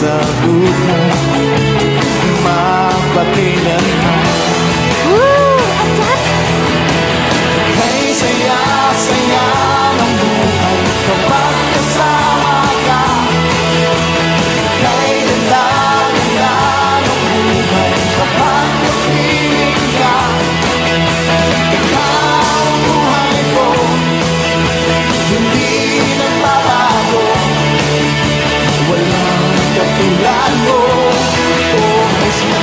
sa buhay, mapatinan mo. Kay saya-saya ng buhay kapag kasama ka. Kay ganda-ganda ng buhay kapag kapiling ka. Ikaw ang buhay ko, hindi nagbabago. Walang katulad mo, oh mismo.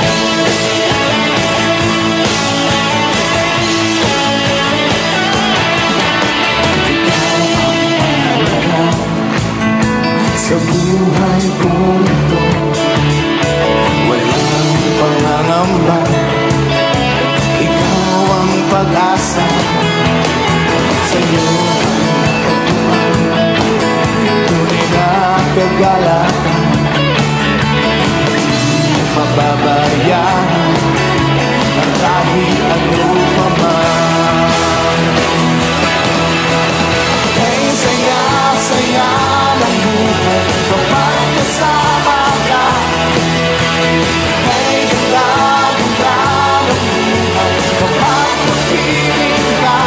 Sa buhay ko ito, walang pangangamba. Ikaw ang pag-asa, sa'yo tunay na kagalakan. Mababayaran ang kahit ano pa man. Kay saya-saya ng buhay kapag kasama ka. Kay ganda-ganda ng buhay kapag kapiling ka.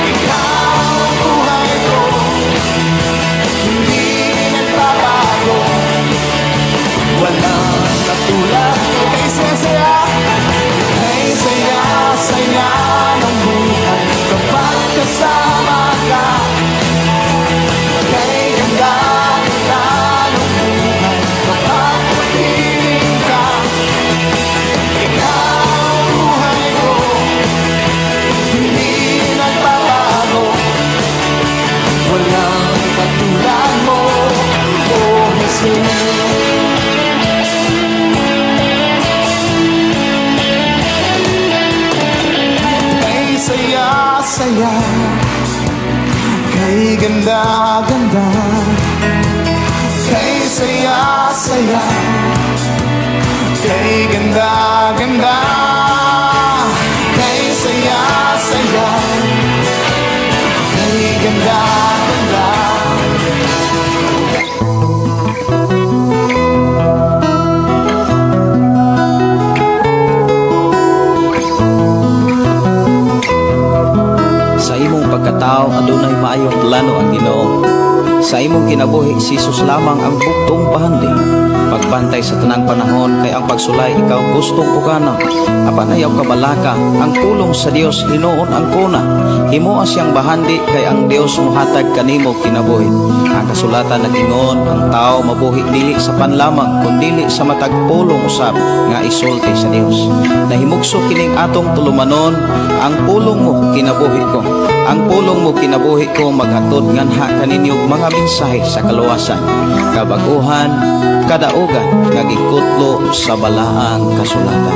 Ikaw ang buhay ko, hindi nagbabago. Walang katulad mo. Kay saya-saya, kay saya-saya ng buhay kapag kasama ka. Kay ganda-ganda ng buhay kapag kapiling ka. Ikaw ang buhay ko, hindi nagbabago. Walang katulad mo, oh Jesus. Kay saya-saya, kay ganda-ganda, kay saya-saya, kay ganda-ganda, kay saya-saya, kay ganda-ganda. Sa imong pagkatao adunay maayong plano ang Ginoo. Sa imong kinabuhi si Jesus lamang ang bugtong pahandi. Pagbantay sa tanang panahon kay ang pagsulay ikaw gustong pukana. Apan ayaw kabalaka ang pulong sa Dios hinuon ang kuna. Himuha siyang bahandi kay ang Dios mohatag kanimo kinabuhi. Ang kasulatan nagingon ang tao mabuhi dili sa panlamang kundi sa matag pulong usab nga isulti sa Dios. Nahimugso kining atong tulumanon ang pulong mo kinabuhi ko. Ang pulong mo kinabuhi ko maghatod nganha kaninyong mga mensahe sa kaluwasan, kabaguhan, kadaugan nga gikutlo sa balaang kasulatan.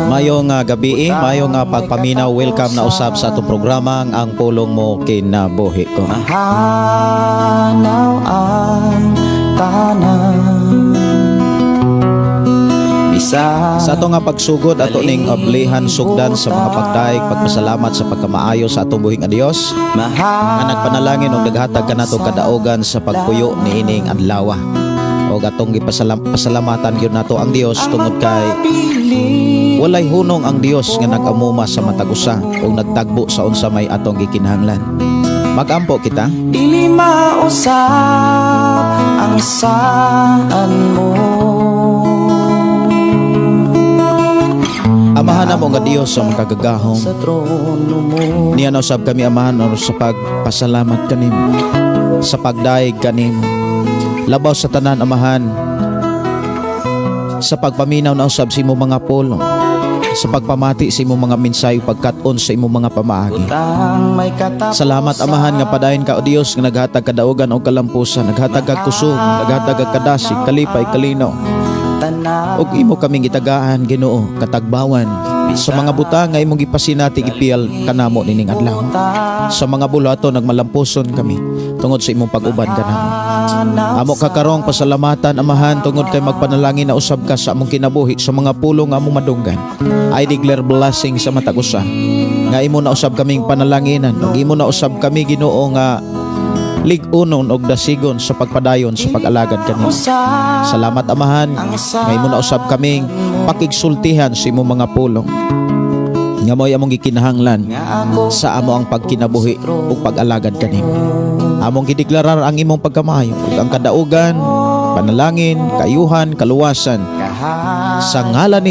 Mayong gabi, mayong pagpaminaw. Welcome na usab sa atong programa ang pulong mo kinabuhi ko. Mahanaw ang tanan. Sa ato nga pagsugod ato ning ablihan sugdan sa mga pagdaig pagpasalamat sa pagkamaayo sa atong buhing a Dios nga nagpanalangin og naghatag kanato kadaugan sa pagpuyo niining adlaw. Og atong gipasalamatan gyud nato ang Dios tungod kay walay hunong ang Dios nga nag-amuma sa matag usa ug nagtagbo sa unsa may atong gikinahanglan. Magampo kita. Dili mausap ang saan mo. Amahan na mo nga Dios sa makagagahom. Niya na usab kami amahan sa pagpasalamat kanimo, sa pagdaig kanimo. Labaw sa tanan amahan, sa pagpaminaw na usab sa imong mga pulong, sa pagpamati sa imong mga mensahe pagkat-on sa imong mga pamaagi. Salamat amahan nga padayon ka o Dios nga naghatag kadaugan o kalampusan, naghatag kag kusog, naghatag kag kadasig, kalipay, kalinaw. Og imo kaming gitagaan Ginoo katagbawan sa mga butang nga imong gipasinati ipiyal kanamo nining adlaw. Sa mga bulato nagmalampuson kami tungod sa imong pag-uban kanamo. Amo kakarong pasalamatan amahan tungod kay magpanalangin na usab ka sa among kinabuhi sa mga pulong nga among madunggan. I declare blessing sa matag usa nga imo na usab kaming panalanginan ug imo na usab kami Ginoo nga lig-unon og dasigon sa pagpadayon sa pag-alagad kanimo. Salamat Amahan, ngay mo na usab kaming pakigsultihan sa imong mga pulong. Nga mo'y among gikinahanglan sa amo ang pagkinabuhi ug pag-alagad kanimo. Among gideklarar ang imong pagkamayo ug ang kadaugan, panalangin, kayuhan, kaluwasan sa ngalan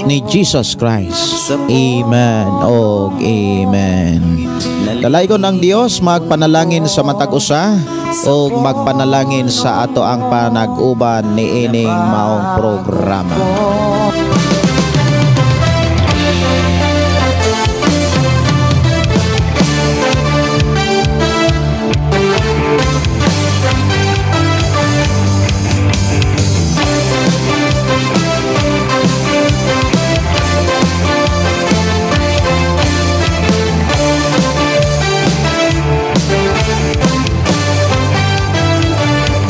ni Jesus Christ. Amen o amen. Dalaygon ang Dios magpanalangin sa matag usa o magpanalangin sa ato ang panag-uban ni ining maong programa.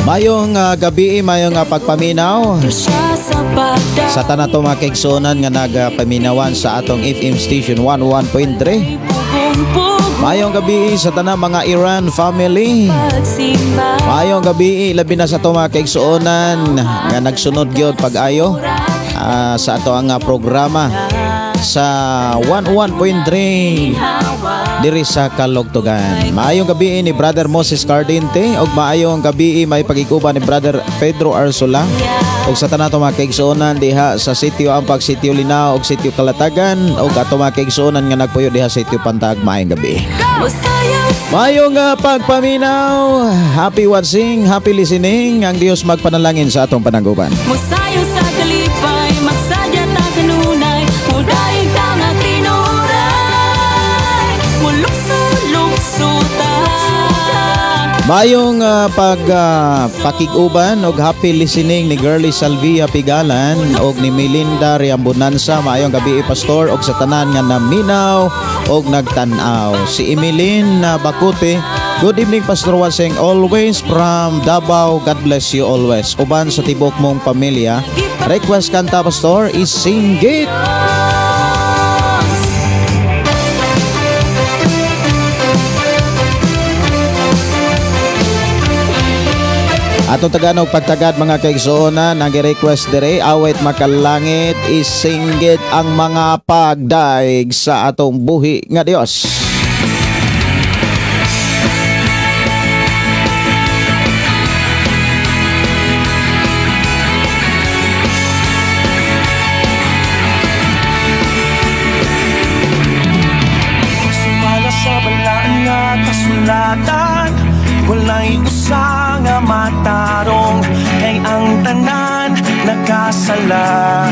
Mayong gabi, mayong pagpaminaw sa tanan to mga kaigsunan nga nagapaminawan sa atong FM station 101.3. Mayong gabi sa tanan mga Iran family. Mayong gabi labi na sa to mga kaigsunan nga nagsunod gyud pag-ayo sa ato ang programa sa 101.3 diri sa Kalugtugan. Maayong gabi ni Brother Moses Cardente ug maayong gabi may pagiguban ni Brother Pedro Arsola ug sa tanan to mga kaigsuonan diha sa sitio Ampag, sitio Linao ug sitio Kalatagan ug ato mga kaigsuonan nga nagpuyo diha sa sitio Pantag. Maayong gabi. Maayong pagpaminaw. Happy watching, happy listening. Ang Dios magpanalangin sa atong panangguban. Musayo sa kalipay, magsadya ta kanunay, muday ka nga tinuray, mulukso-lukso ta. Mayong pakiguban og happy listening ni Girlie Salvia Pigalan og ni Melinda Riambonanza. Maayong gabi pastor og sa tanan nga naminaw og nagtan-aw. Si Emeline Bakute. Good evening Pastor Waseng, always from Davao. God bless you always. Uban sa tibok mong pamilya. Request kanta pastor is Singgit. Atong Tagalog pagtagad mga kaigsuonan ang request dire awit makalangit isinggit ang mga pagdaig sa atong buhi nga Dios. Sumala sa balaan nga kasulatan, walay usa nga matarong kay ang tanan nakasala.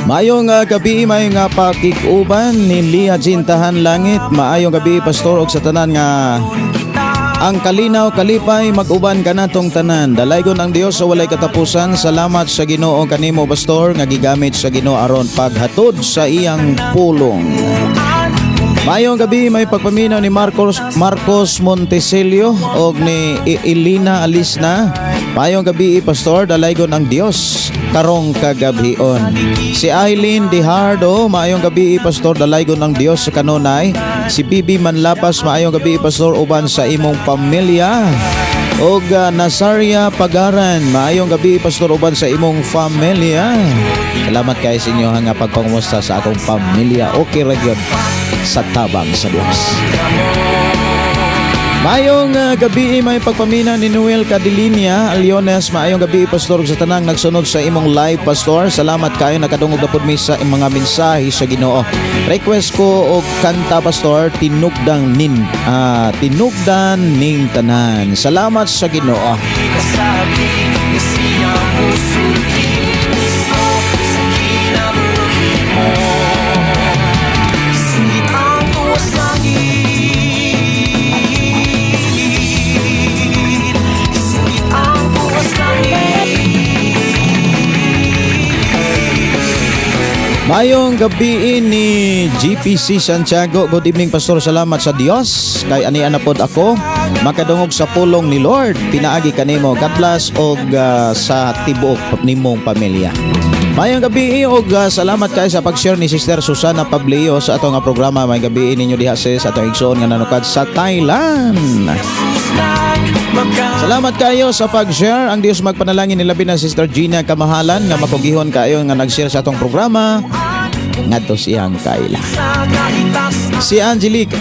Maayong gabi, mayong pakiguban ni Lia Jintahan Langit. Maayong gabi pastor og sa tanan nga ang kalinaw kalipay mag-uban kanatong tanan. Dalaygon ang Dios sa walay katapusan. Salamat sa Ginoo kanimo pastor nga gigamit sa Ginoo aron paghatod sa iyang pulong. Mayong gabi may pagpaminaw ni Marcos Montesilio og ni Elina Alisna. Mayong gabi pastor, dalaygon ang Dios karong kagabion. Si Aileen Dihardo, mayong gabi pastor, dalaygon ang Dios sa kanunay. Si Bibi Manlapas, mayong gabi pastor, uban sa imong pamilya. Og Nazaria Pagaran, mayong gabi pastor, uban sa imong pamilya. Salamat kayo sa inyo nga pagpangumusta sa akong pamilya. Okay ra gyud sa tabang sa Dios. Mayong gabi may pagpamina ni Noel Cadilinia Aliones. Maayong gabi pastor sa tanang nagsunod sa imong live pastor. Salamat kayo nakadungog na pud mi sa mga mensahe sa Ginoo. Request ko og kanta pastor tinugdan ning tanan. Salamat sa Ginoo. Kasabi nga siya musulti mismo sa kinabuhi mo. Singgit ang tuwas langit, singgit ang tuwas langit. Mayong gabi ni GPC Santiago. Good evening pastor. Salamat sa Dios kay ani anapod ako makadungog sa pulong ni Lord. Pinaagi kanimo. God bless og sa tibuok nimong pamilya. Mayong gabi og salamat kayo sa pag-share ni Sister Susana Pablio sa atong nga programa. Mayong gabi ninyo diha sis sa atong igsoon nga nanukad sa Thailand. Salamat kayo sa pag-share. Ang Dios magpanalangin nilabi na Sister Gina Kamahalan nga makugihon kayo nga nag-share sa atong programa. Ngadto siyang kaila. Si Angelica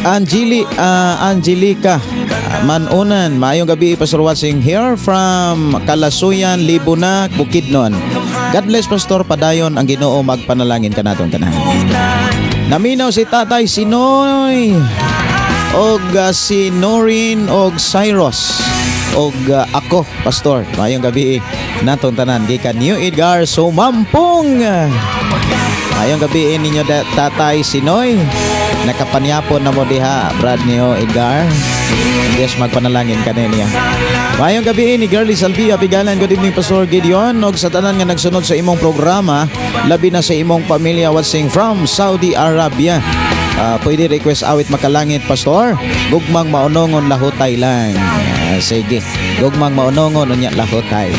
Manunan. Mayong gabi, Pastor watching here from Kalasuyan, Libunak, Bukidnon. God bless Pastor, padayon ang Ginoo magpanalangin kanatong tanan. Naminaw si Tatay Sinoy og si Norin og Cyrus og ako Pastor. Mayong gabi natong tanan gikan New Edgar Sumampong. Mayong gabi ninyo Tatay Sinoy. Nakapanyapon na mo diha Brad niyo Edgar. Diyos magpanalangin kaniniya. Mayong gabi ni Girlie Salvia Pigalan. Good evening Pastor Gideon. Og sa tanan nga nagsunod sa imong programa, labi na sa imong pamilya watching from Saudi Arabia. Pwede request awit makalangit Pastor. Gugmang maunongon lahutay lang. Sige. Gugmang maunongon unya lahutay.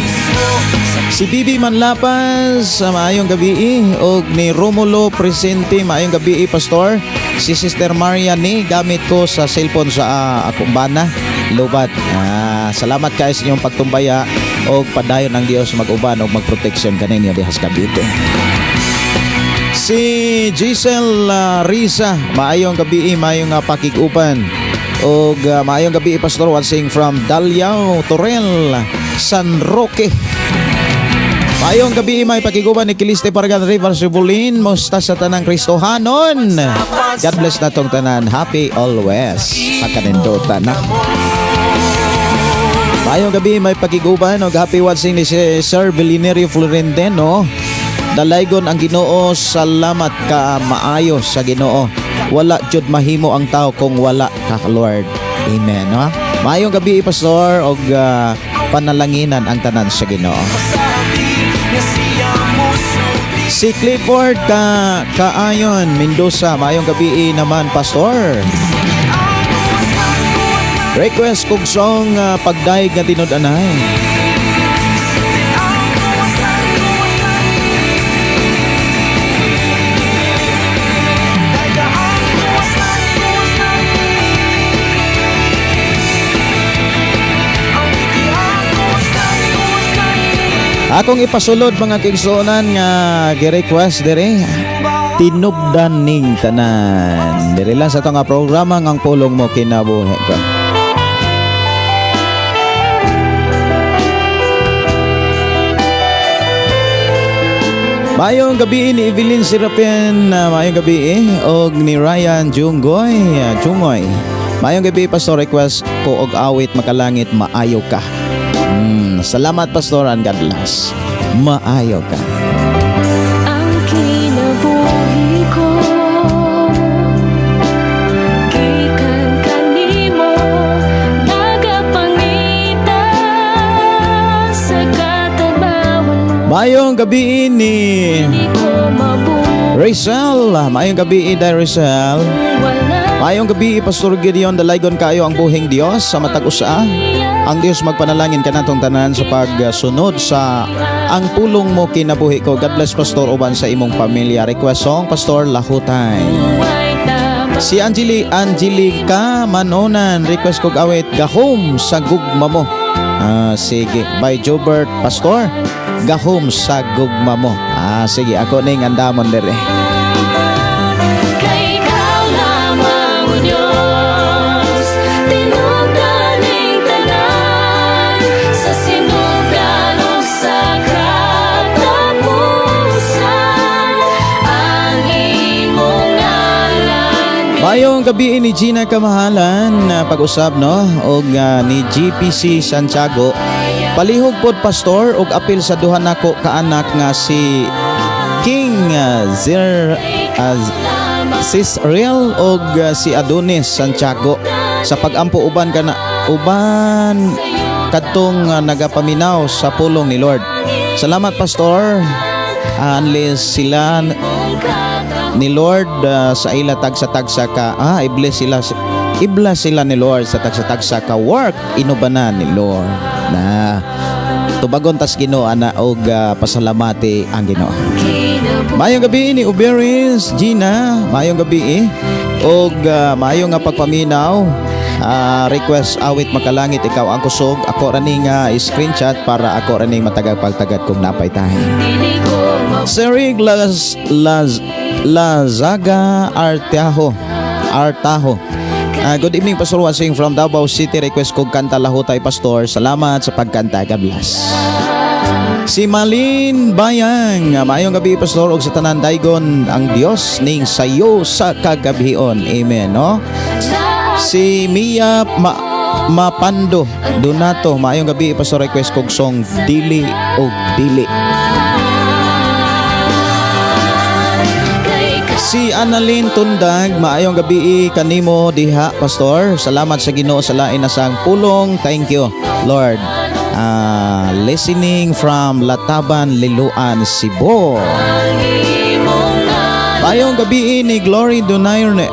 Si Bibi Manlapas, maayong gabi og ni Romulo Presente, maayong gabi Pastor. Si Sister Maria ni gamit ko sa cellphone sa akumbana lubat. Salamat kayo sa inyong pagtumbaya og padayon ng Dios mag-uban og magproteksyon kaninyo diha sa Cavite. Si Giselle Risa, maayong gabi, maayong pakiguban. Og maayong gabi Pastor watching from Daliao, Torel, San Roque. Maayong gabi may pakiguban ni Kiliste Paragan River Sibulin. Musta sa tanang Kristohanon. God bless na tong tanan. Happy always. Pagkanindutan na. Maayong gabi may pakiguban og happy watching ni Sir Belinerio Florentino. Dalaygon ang Ginoo, salamat ka maayo sa Ginoo. Wala jud mahimo ang tao kung wala ka Lord. Amen. No? Maayong gabi Pastor og panalanginan ang tanan sa Ginoo. Si Clifford Kaayon Mendoza, maayong gabi naman Pastor. Request kong song pagdaig nga tinud-anay. Akong ipasulod mga kigsuonan nga gi-request dire tinubdan ning tanan. Dire lang sa tong programa ngang pulong mo kinabuhi ko. Mayong gabi ni Evelyn Serapian, mayong gabi og ni Ryan Jungoy. Mayong gabi Pastor, request ko og awit makalangit maayo ka. Salamat Pastor and God bless. Maayo ka. Ang kinabuhi ko gikan kanimo, nagapangita sa katabawan mo. Mayong gabi ni Di ko mabuhay Rizal. Mayong gabi Day Rizal. wala Mayong gabi Pastor Gideon, dalaygon kayo ang buhing Dios sa matag usa. Ang Dios magpanalangin kanatong tanan sa pagsunod sa ang pulong mo kinabuhi ko. God bless Pastor uban sa imong pamilya. Request song Pastor Lahutay. buhay tama. Si Angelica Manonan, request kog awit Gahom sa gugma mo. Sige, by Jobert Pastor. Gahom sa gugma mo. Sige, ako ning andamon dire. Kay ikaw lamang, O Diyos, tinugdaning tanan, sa sinugan o sa katapusan, ang imong ngalan. Mayong gabi ni Gina Kamahalan, pag-usab no og ni GPC Santiago. Palihog pod Pastor og apil sa duha nako ka anak nga si King Sis Real og si Adonis Santiago sa pagampo uban kadtong nagapaminaw sa pulong ni Lord. Salamat Pastor. Unless sila ni Lord sa ila tagsa-tagsa ka i-bless sila ni Lord sa tagsa-tagsa ka work inubanan ni Lord na tubagon tas Ginoo ana og pasalamati ang Ginoo. Mayong gabi ni Uberis, Gina, mayong gabi og mayong nga pagpaminaw. Request awit makalangit ikaw ang kusog, ako raning screenshot para ako raning matagag-pagtagad kung napay tayo. Serig Lazaga Artaho. Good evening, Pastor Wasing from Davao City. Request kong kanta Lahutay, Pastor. Salamat sa pagkanta. God bless. Si Malin Bayang, maayong gabi, Pastor, og sa tanan daygon ang Dios ning sayo sa kagabion. Amen, no? Si Mia Mapando Donato, maayong gabi, Pastor. Request kong song Dili og Dili. Si Annalyn Tundag, maayong gabi kanimo diha, Pastor. Salamat sa Ginoo sa lain na sang pulong. Thank you, Lord. Listening from Lataban, Liloan, Cebu. Maayong gabi ni Glory Donaire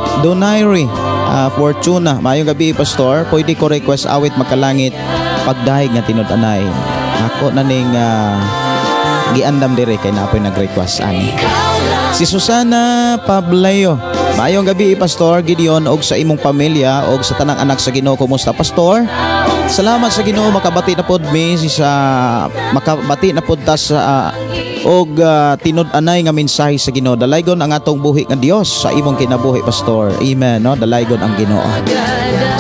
Fortuna. Maayong gabi, Pastor. Pwede ko request awit makalangit pagdahig nga tinud-anay. Ako na ning giandam dire kay napoy nag-request ani. Si Susana Pablayo, maayong gabi, Pastor Gideon, og sa imong pamilya og sa tanang anak sa Ginoo. Kumusta, Pastor? Salamat sa Ginoo, makabati na pod mi makabati na pod ta sa og tinud-anay nga mensahe sa Ginoo. Dalaygon ang atong buhi nga Dios sa imong kinabuhi, Pastor. Amen, no? Dalaygon ang Ginoo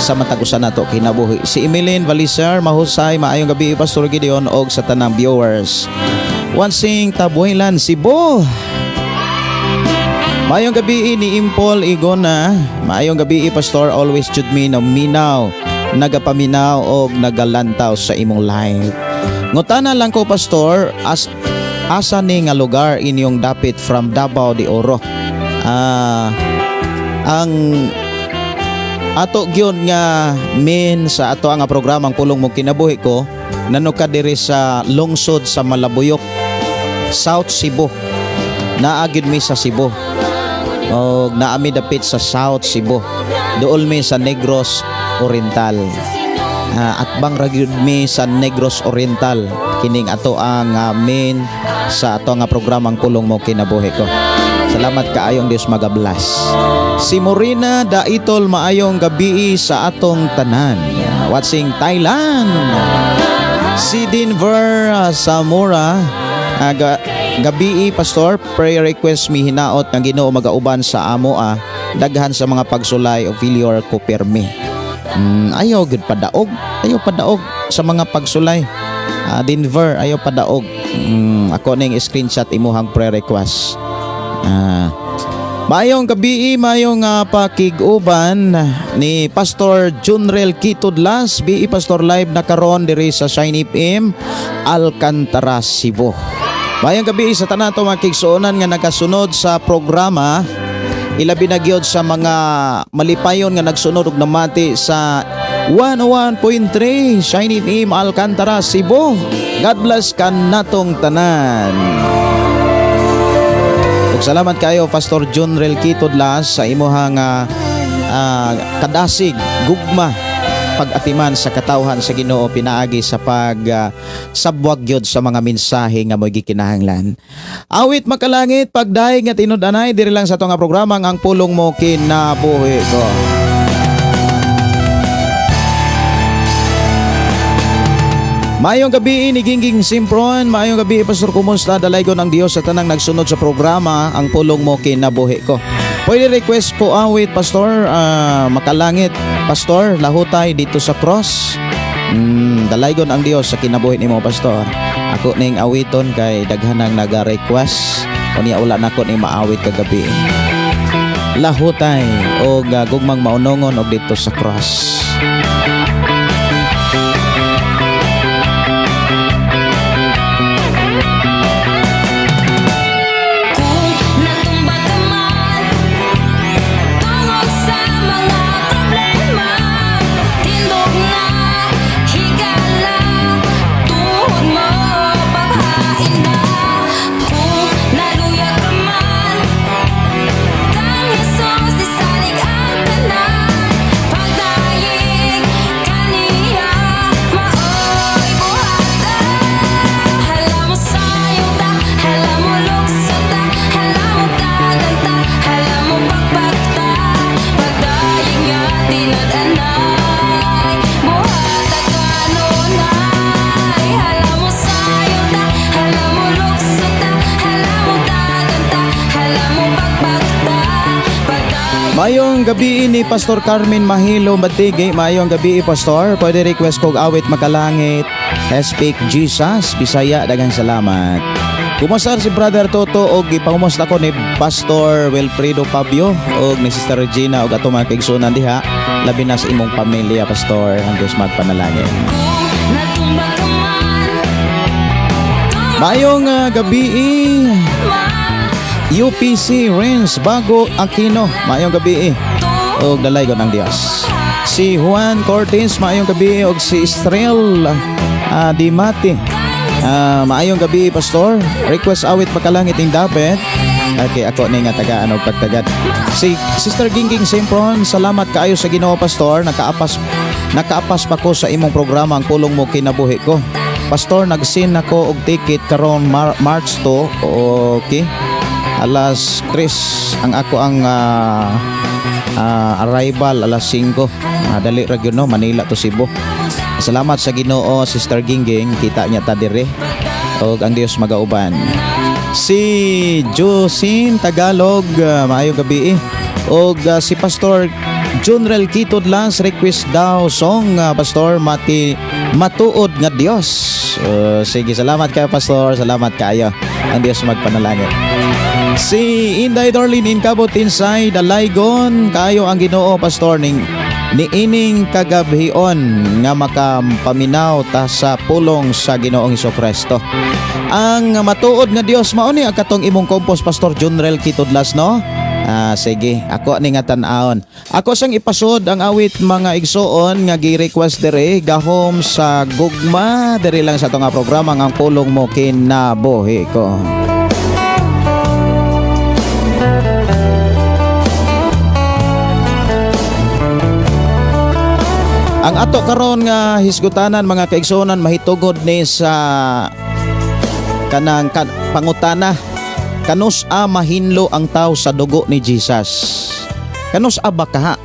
sa matag-usan nato kinabuhi. Si Emeline Valiser, mahusay, maayong gabi, Pastor Gideon, og sa tanang viewers. Wansing Tabuelan, Cebu. Maayong gabi ni Impol Igona. Maayong gabi, Pastor. Always jud me na minaw, nagapaminaw o nagalantaw sa imong life. Ngutana lang ko, Pastor, asa ni nga lugar inyong dapit from Davao de Oro. Ang ato gyud nga min sa ato nga programang Pulong Mo Kinabuhi ko, nanuka diri sa lungsod sa Malabuyok, South Cebu. Naagid mi sa Cebu. O naami dapit sa South Cebu. Dool mi sa Negros Oriental. At bang ragyud mi sa Negros Oriental. Kining ato ang main sa ato nga programang Pulong Mo Kinabuhi ko. Salamat kaayong Dios magablas. Si Morina Daitol, maayong gabi sa atong tanan. Watching Thailand. Si Denver Samura, gabi, Pastor, prayer request mi hinaot ng Ginoo magauban sa amo daghan sa mga pagsulay o failure ko permi. Ayaw gud padaog sa mga pagsulay. Denver, ayaw padaog. Ako ning screenshot imuhang prayer request. Mayong gabi, mayong pakiguban ni Pastor Junrel Kitudlas, BI Pastor Live na karon diri sa Shine FM, Alcantara, Cebu. Mayong gabi sa tanan to makigsuonan nga nagasunod sa programa, ilabi na gyud sa mga malipayon nga nagsunod og namati sa 101.3 Shine FM, Alcantara, Cebu. God bless kanatong tanan. Salamat kayo, Pastor Junrel Kitudlas, sa imuhang kadasig, gugma, pag-atiman sa katawhan sa Ginoo pinaagi sa sabwag gyud sa mga mensahe nga mo'y gikinahanglan. Awit makalangit, pagdaig nga tinud-anay, diri lang sa itong programang Ang Pulong Mo Kinabuhi ko. Mayong gabi ni Gingging Simpron, mayong gabi, Pastor, kumusta? Dalaygon ang Dios sa tanang nagsunod sa programa Ang Pulong Mo Kinabuhi ko. Pwede request ko awit, Pastor, makalangit, Pastor, lahutay dito sa cross. Dalaygon ang Dios sa kinabuhi nimo, Pastor. Ako ning awiton kay daghanang naga-request. Unya wala nako ni maawit kagabi. Lahutay o gugmang maunongon og dito sa cross. Pagdaig Maayong gabi ni Pastor Carmen Mahilo Batigi. Maayong gabi Pastor. Pwede request kog awit makalangit. Speak Jesus. Bisaya daghang salamat. Kumusar si Brother Toto og ipangumusta ko ni Pastor Wilfredo Pabio og ni Sister Regina og ato mga kaigsunan diha. Labi na sa imong pamilya Pastor. Ang Diyos magpanalangin. Natumba ka man Maayong gabi UPC Renz Bago Aquino. Maayong gabi og dalay ko ng Dios. Si Juan Cortez maayong gabi og si Estrel Dimati. Maayong gabi Pastor. Request awit makalangit ing dapat. Okay, ako ni nga tagaan og pagtagad. Si Sister Gingging Simpron, salamat kaayo sa Ginoo Pastor. Nakaapas pa ko sa imong programa ang pulong mo kinabuhi ko. Pastor, nagsin ako og ticket karon March 2. Okay. Alas 3 ang ako ang arrival alas 5. Dali ra gyud no, Manila to Cebu. Salamat sa Ginoo Sister Gingging, kita niya ta dire. Og ang Dios magauban. Si Josin Tagalog, maayong gabi og si Pastor Junrel Kitodlas request daw song Pastor matuod nga Dios. Sige, salamat kayo Pastor, salamat kayo. Ang Dios magpanalangin. Si Inday Darlene Incabot Inside Dalaygon, kayo ang Ginoo Pastor ni ining kagabhion nga makapaminaw ta sa pulong sa Ginoong Hesukristo. Ang matuod nga Dios mao ni ang katong imong kompos Pastor Junrel Kitodlas no? Sige, ako ni nga tan-aon. Ako sang ipasod ang awit mga igsoon nga gi-request dire gahom sa gugma dire lang sa tunga programa ang pulong mo kinabuhi ko. Ang ato karon nga hisgutanan mga kaigsonan mahitugod ni sa kanang pangutana. Kanus a mahinlo ang tao sa dugo ni Jesus? Kanus a baka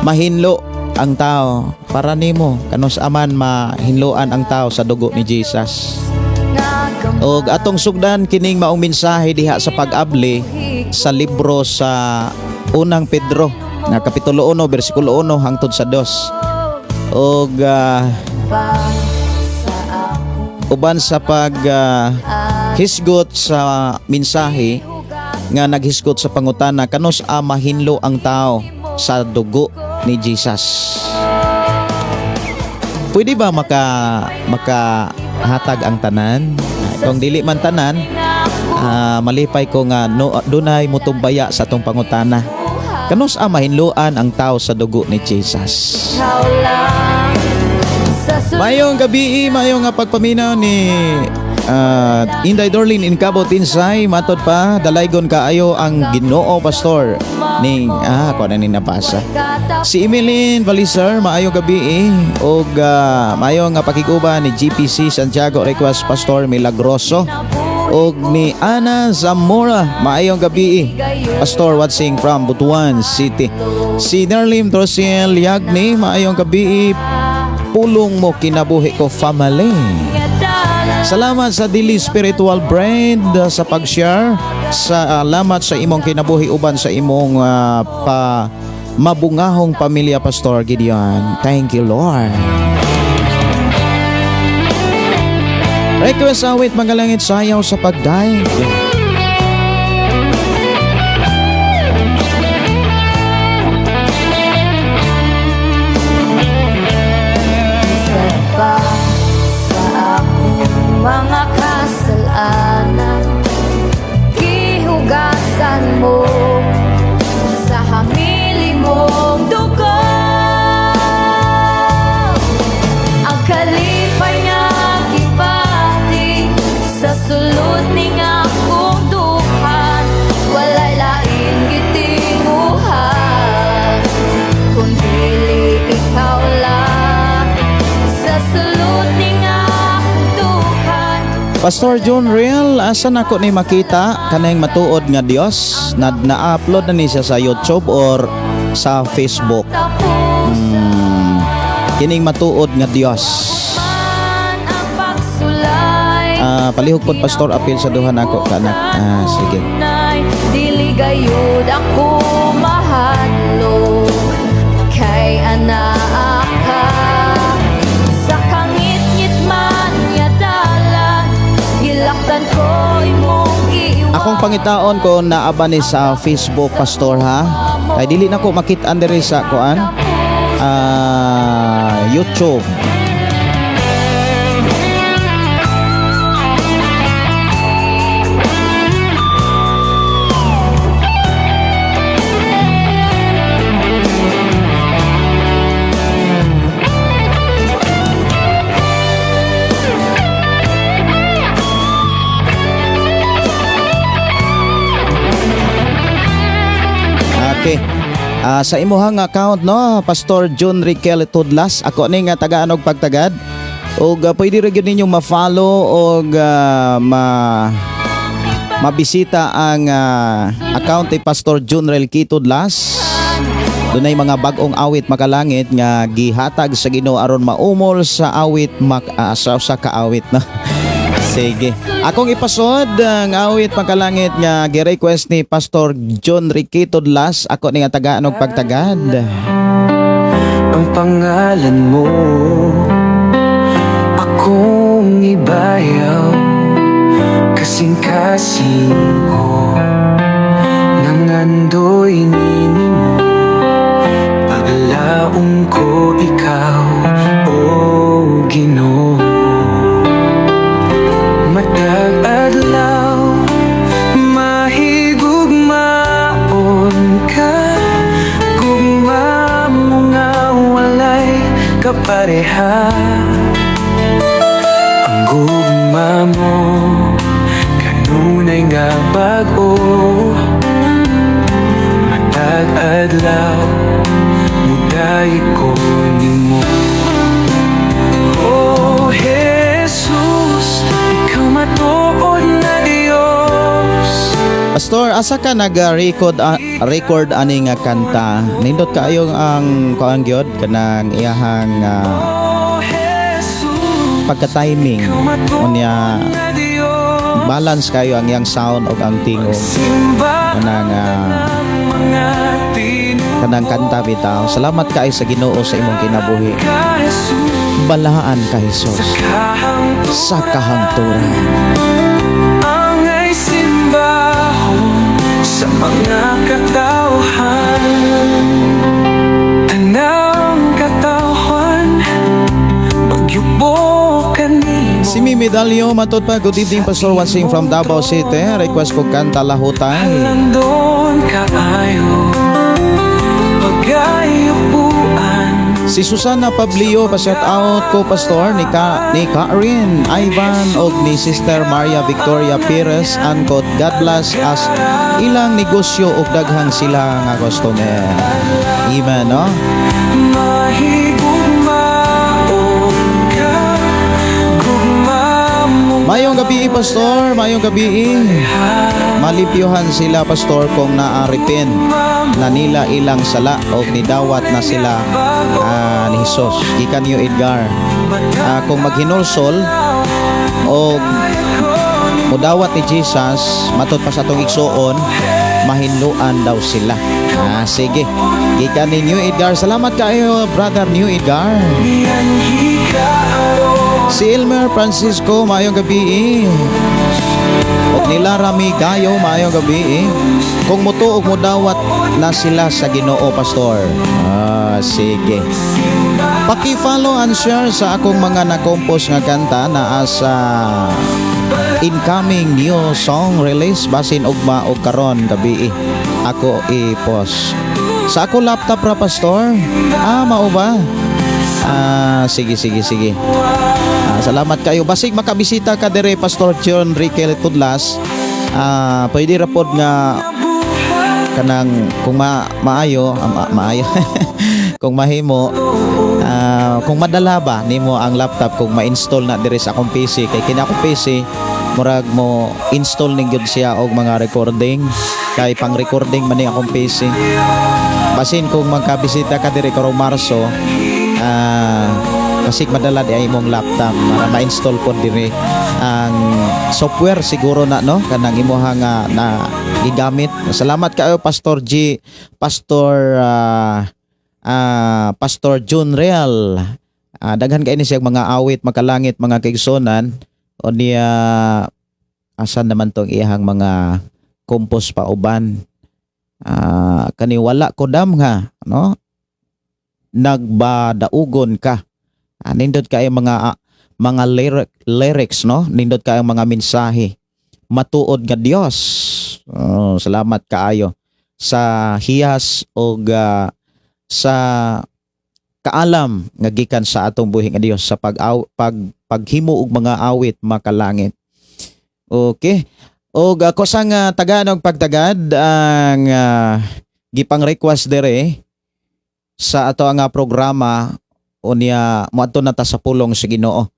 mahinlo ang tao para nimo? Kanus aman mahinloan ang tao sa dugo ni Jesus? Og atong sugdan kining maong mensahe diha sa pag-abli sa libro sa unang Pedro nga kapitulo 1 bersikulo 1 hangtod sa 2. Og uban sa pag hisgot sa mensahe nga naghisgot sa pangutana kanus a mahinlo ang tao sa dugo ni Jesus. Pwede ba makahatag ang tanan? Kung dili man tanan, malipay ko nga dunay mutumbaya sa tong pangutana. Kanus a mahinluan ang tao sa dugo ni Jesus? Mayong gabi, mayong pagpaminaw ni Inday Dorlin Incabot Insay, matod pa dalaygon kaayo ang Ginoo Pastor ning ko na ni nabasa. Si Emeline Valiser, maayong gabi og mayong pakiguban ni GPC Santiago request Pastor Milagroso og ni Ana Zamora, maayong gabi Pastor watching from Butuan City. Si Darlene Drosiel Yagni, maayong gabi pulong mo kinabuhi ko family. Salamat sa Dili Spiritual Brand sa pag-share. Salamat sa imong kinabuhi uban sa imong mabungahong pamilya Pastor Gideon. Thank you Lord. Request awit magalangit sayaw sa pagdaig. Mga kasalanan, gihugasan mo sa hamili mong dugo. Ang kalipay nga gipati sa sulod ning akong duhan, walay laing gitinguhan kundi ikaw lang sa sulod ning Pastor John Real, asan ako ni makita kanang matuod nga Dios? Na-upload na ni siya sa YouTube or sa Facebook. Kining matuod nga Dios. Palihog pod Pastor apil sa duha nako kanak. Sige. Dili gayud ako mahal akong pangitaon kung naaba ni sa Facebook, Pastor, ha? Kay dili na ko makit-an diri sa kuan. YouTube. Okay. Sa imuhang account, no, Pastor John Riquel Tudlas, ako ni nga taga-anog pagtagad. Og pwede rin yun ninyong ma-follow og mabisita ang account ni Pastor John Riquel Tudlas. Doon ay mga bagong awit makalangit nga gihatag sa Ginoo aron maumol sa awit sa kaawit, no. Sige. Akong ipasod ang awit makalangit nga gi-request ni Pastor John Riquel Tudlas. Ako ni nga taga-anog pagtagad. Ang pangalan mo akong ibayaw, kasing-kasing ko nang andoy nini mo. Paglaong ko ikaw, o Ginoo. Matag adlaw mahigugmaon ka, gugma mo nga walay kapareha. Ang gugma mo kanunay nga bag-o. Matag adlaw muday ko nimo. Oh Jesus, ikaw matuod na Dios. Pastor, asa ka nag-record record ani nga kanta? Nindot kaayo ang kuan gyud kanang iyahang Oh Jesus, pagka-timing unya balance kayo ang iyang sound ug ang tingog kanang kanang kanta bitaw. Salamat kaayo sa Ginoo sa imong kinabuhi. Balahaan ka Hesus sa kahangturan. ang ay simbahon sa mga katawhan. Tanang katawhan magyubo kanimo. Si Mimi Dalio matod pa. Good evening, Pastor Wansing from Davao City. Request ko kanta Lahutay. Landon kaayo pagayupuan. Si Susana Pablio, pa-shout out ko, Pastor, ni Karen Ivan og ni Sister Maria Victoria Perez angkot. God bless as ilang negosyo og daghang sila nga customer. Amen, no? Mahigugmaon ka, gugma mo Mayong gabi, Pastor. Mayong gabi. Malipyuhan sila, Pastor, kung naaripin na nila ilang sala o nidawat na sila ni Jesus. Gikan niyo, Edgar. Kung maghinulsol o mudawat ni Jesus, matod pa sa itong igsuon, mahinluan daw sila. Sige. Gikan ni New Edgar. Salamat kayo, Brother New Edgar. Si Elmer Francisco, mayong gabi. Og nila Rami Gayo, mayong gabi. Kung mutuog mo dawat na sila sa Ginoo, Pastor. Sige. Paki-follow and share sa akong mga na-compose nga kanta na sa incoming new song release basin ugma og karon gabi. Ako i-post. Sa ako laptop ra, Pastor. Mao ba? Sige. Salamat kayo. Basig makabisita ka dire, Pastor John Riquel Tudlas. Pwede ra pod nga kanang kung maayo kung mahimo kung madala ba nimo ang laptop kung ma-install na dire sa akong PC kay kina akong PC murag mo install ning gyud siya og mga recording kay pang recording man ni akong PC. Basin kung magkabisita ka dire karong Marso, kasi madala di ay imong laptop para ma-install po dire ang software siguro na, no, kanang imuhang na gigamit. Salamat kayo, Pastor G, Pastor John Real. Daghan kay ni siya mga awit makalangit, mga kaigsonan o niya asan naman tong iyang mga kompos pa uban. Kani wala ko dam nga, no? Nagbadaugon ka. Nindot kayo mga lyrics, no? Nindot kayo mga mensahe. Matuod nga Dios. Salamat kaayo sa hiyas o sa kaalam nga gikan sa atong buhi nga Dios sa paghimo og mga awit makalangit. Okay. O ako sang taganog pagtagad ang gipang request dere sa ato nga programa unya moadto na ta sa pulong sa Ginoo.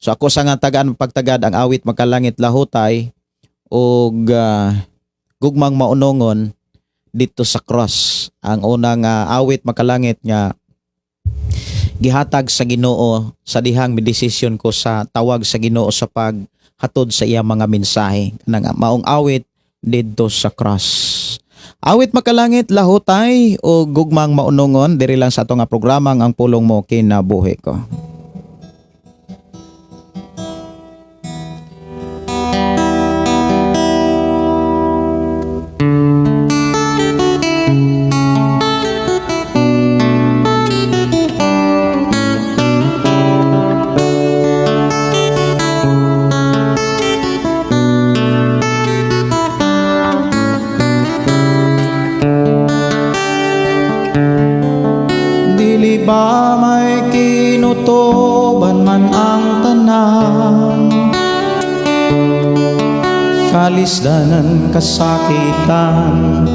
So ako sang tagaan pagtagad ang awit makalangit lahutay og gugmang maunongon dito sa cross. Ang unang awit makalangit nga gihatag sa Ginoo sa dihang midesisyon ko sa tawag sa Ginoo sa paghatod sa iya mga mensahe. Kanang maong awit dito sa cross. Awit makalangit lahutay o gugmang maunongon diri lang sa ato nga programa ang pulong mo kinabuhi ko. Dili ba may kinutuban man ang tanan, kalisdanan kasakitan,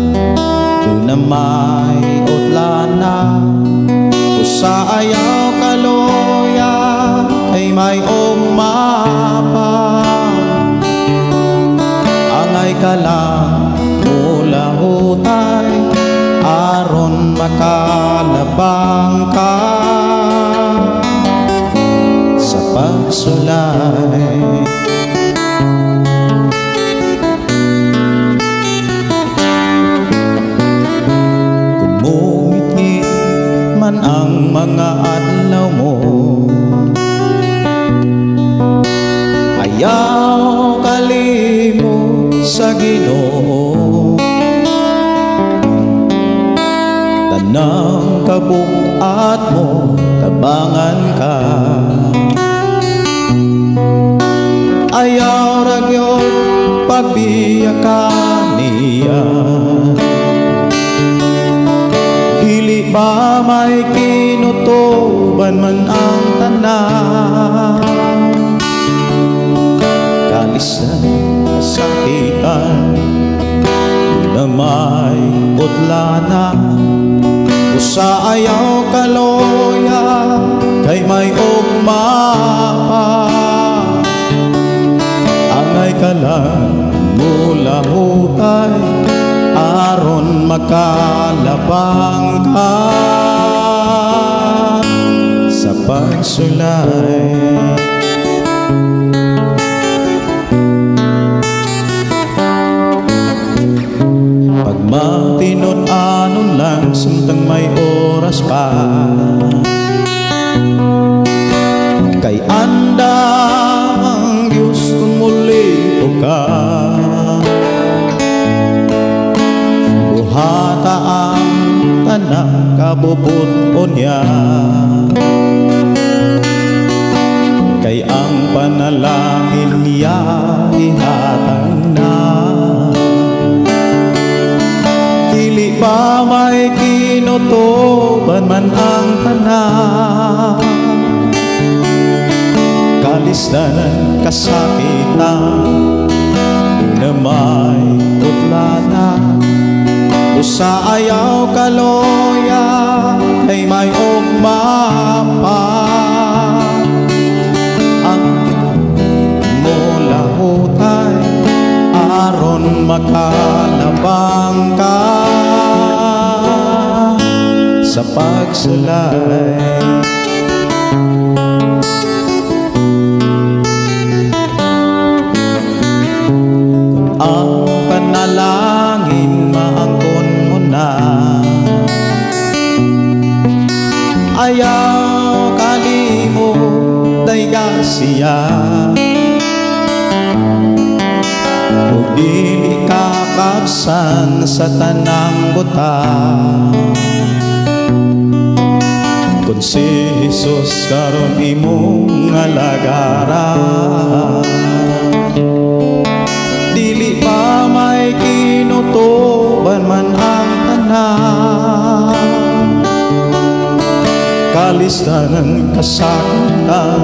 doon na may utlana, usa ayaw kaloya, kay may umapa, angay ka lang mula hutay, aron makalabang ka sa pagsulay. Gumungit man ang mga adlaw mo, ayaw kalimot sa Ginoo, tanang kabuat mo tabangan ka. Ayaw ragyod pagbiyakan niya, dili ba may kinutuban man ang tanan, kalisan kasakitan, na may utlana, usa ayaw kaloya, kay may ugmapa, angay ka lang mula hutay, aron makalabang ka sa pagsulay. Pagmatinod anon lang samtang may oras pa, kay andang Diyos kung muli ka, buhata ang tanang kabubuton niya, kay ang panalangin niya ihatag na. Dili ba may kinutuban man ang tanan, kalisdanan kasakitan, na may utlana, usa ayaw kaloya, kay may ugmapa, ang mula hutay, aron makalabang ka sa pagsulay. Ang panalangin maangkon mo na, ayaw kalimot dayga siya, o dili ka kabsan sa tanang butang. Kung si Jesus karon imong alagaran, dili pa may kinutuban man ang tanan. Kalistan ng kasakitan,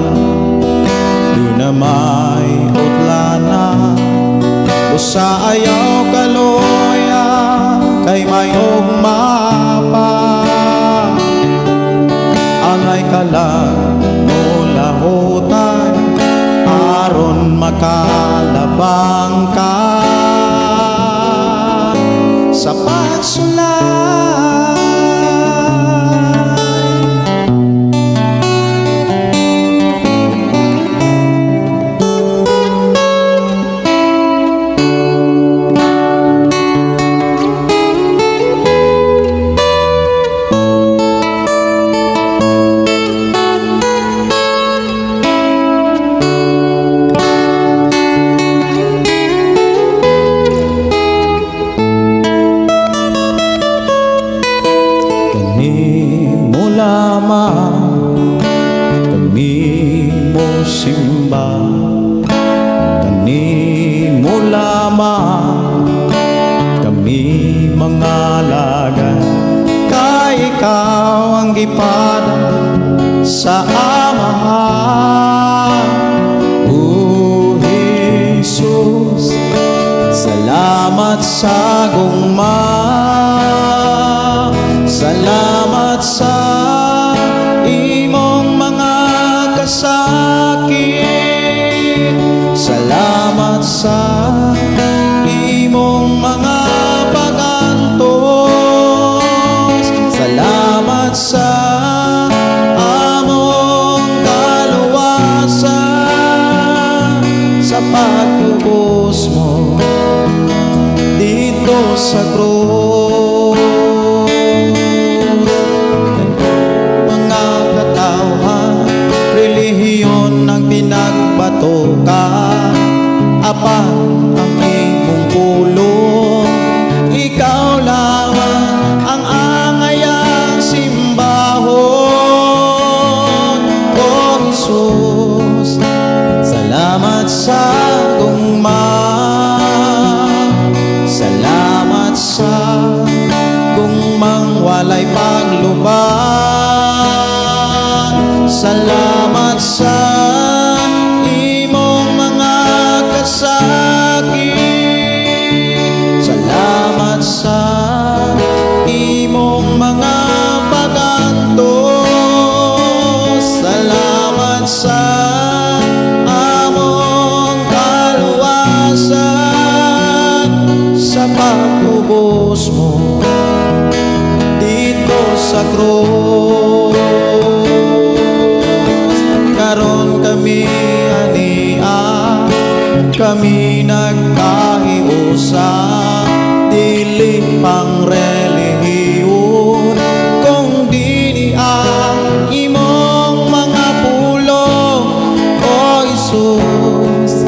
di na may utlana. Usa ayaw kaluya kay may ugmapa. Angay ka lang mulahutan aron makalabang ka sa pagsulay. Kami mo simba, kani mo lamang, kami mga lagan, kay ikaw ang gipada sa Amahan. O Jesus, salamat sa gugma, salamat sa imong mga kasakit, salamat sa imong mga pagantos, salamat sa among kaluwasan, sa pagtubos mo dito sa krus. Pinagbato ka, apat ang imong pulong, ikaw lamang ang angayang simbahon. O Jesus, salamat sa gugma, salamat sa gugmang walay paglubang, salamat sa salamat sa imong mga pagantos, salamat sa among kaluwasan, sa pagtubos mo dito sa krus. Karon kami ania, kami nagkahiusa, dili pang relihiyon, kung dili ang imong mga pulong. O Jesus,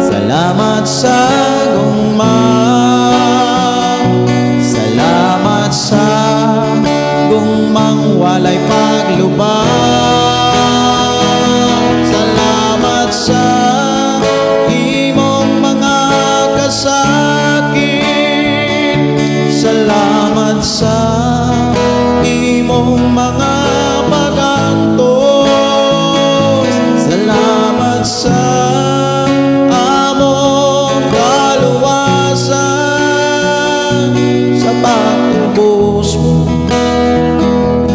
salamat sa gugma, salamat sa gugmang walay paglubang, salamat sa salamat sa imong mga pagantos, salamat sa among kaluwasan, sa pagtubos mo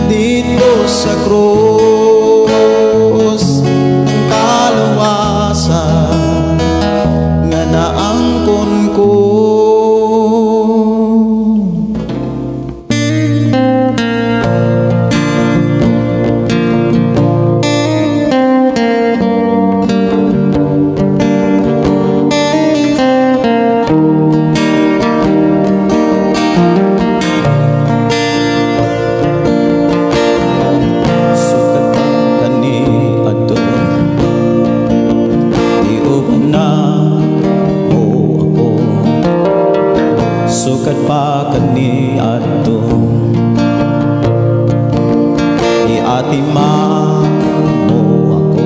dito sa krus. Ang kaluwasan nga naangkon ko. sugad pa kani ato iatiman mo ako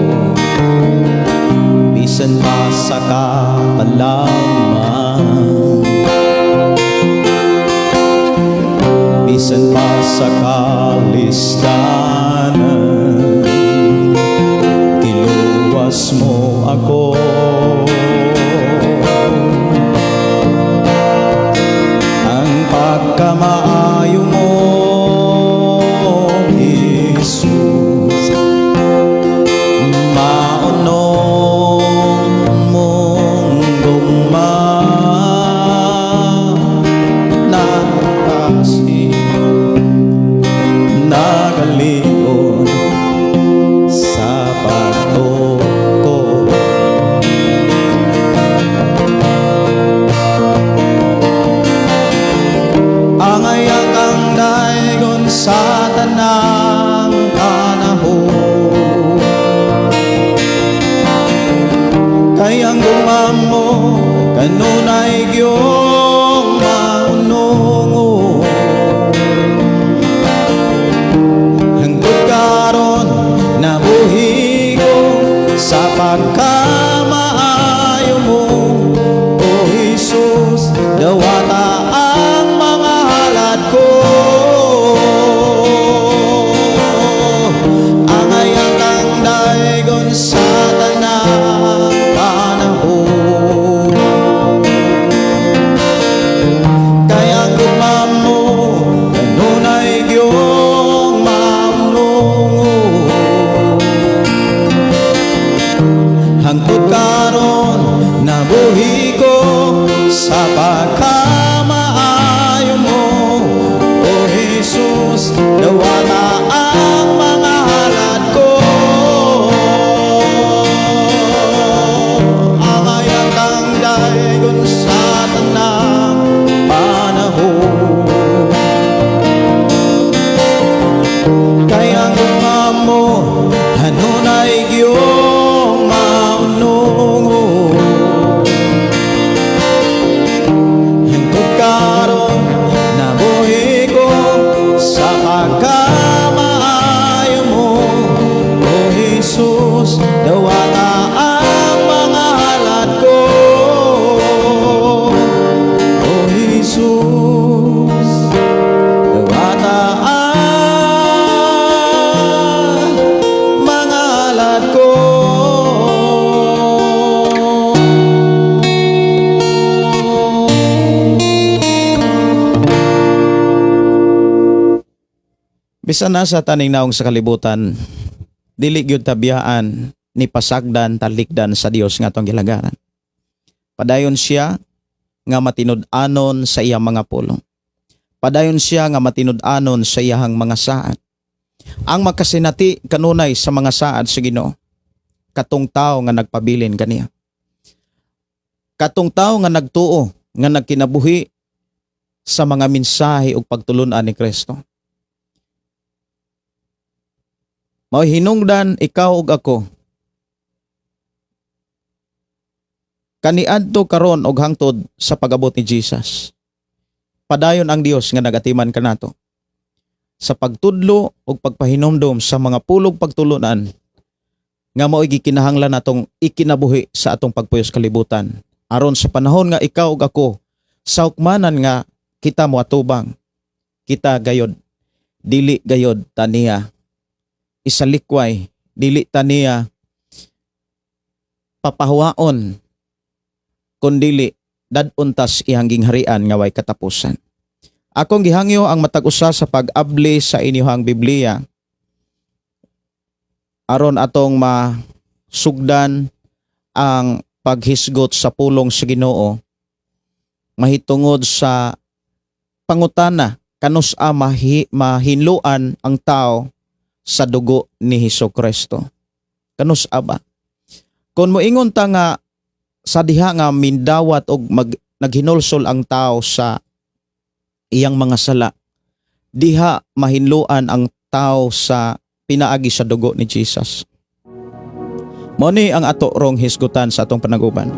bisan pa sa kapalaman bisan pa sa kalistanan tiluwas mo ako ang pagkamaayo mo Jesus maunong mong gugma nagalion sa pagtuko ang ayak ang daygon sa tanang panahon kayang gumamo kanunay gyong maunong nabuhi ko sa pagkamaayo mo o Jesus dawata ang mga halad ko ang ayang ang daygon sa tanang panahon kaya gumamo kanunay gyong maunong hangtod karon nabuhi ko sa pagkamaayo mo o Jesus dawata ang mga halad ko ang ayang ang daygon sa tanang panahon kaya gumamo hanunay gyong maunong hangtod karon nabuhi ko sa pagkamaayo mo o Jesus dawata ang mga halad ko o Jesus dawata ang mga halad ko. Bisan na sa taning naong sa kalibutan, dili gyud tabiyaan ni pasagdan talikdan sa Dios nga atong gilagaran. Padayon siya nga matinud-anon sa iyang mga pulong. Padayon siya nga matinud-anon sa iyang mga saad. Ang makasinati kanunay sa mga saad sa Ginoo, katong tawo nga nagpabilin kaniya. Katong tawo nga nagtuo nga nagkinabuhi sa mga mensahe ug pagtulon-an ni Kristo. Mao hinungdan ikaw ug ako kaniadto karon og hangtod sa pag-abot ni Jesus. Padayon ang Dios nga nagatiman kanato sa pagtudlo ug pagpahinomdom sa mga pulog pagtulunan nga mao'y gikinahanglan natong ikinabuhi sa atong pagpuyos kalibutan aron sa panahon nga ikaw ug ako sa hukmanan nga kita moatubang kita gayod dili gayod taniya isalikway dili taniya papahuwaon kundili daduntas ihangging harian nga way katapusan. Akong gihangyo ang matag-usa sa pag-abli sa inyong Biblia aron atong masugdan ang paghisgot sa pulong sa Ginoo mahitungod sa pangutana kanus-a mahinluan ang tao sa dugo ni Hesukristo. Kanus-a ba? Kung moingon ta nga sa diha nga mindawat og naghinulsol ang tao sa iyang mga sala, diha mahinluan ang tao sa pinaagi sa dugo ni Jesus. Mao ni ang ato rong hisgutan sa atong panaguban.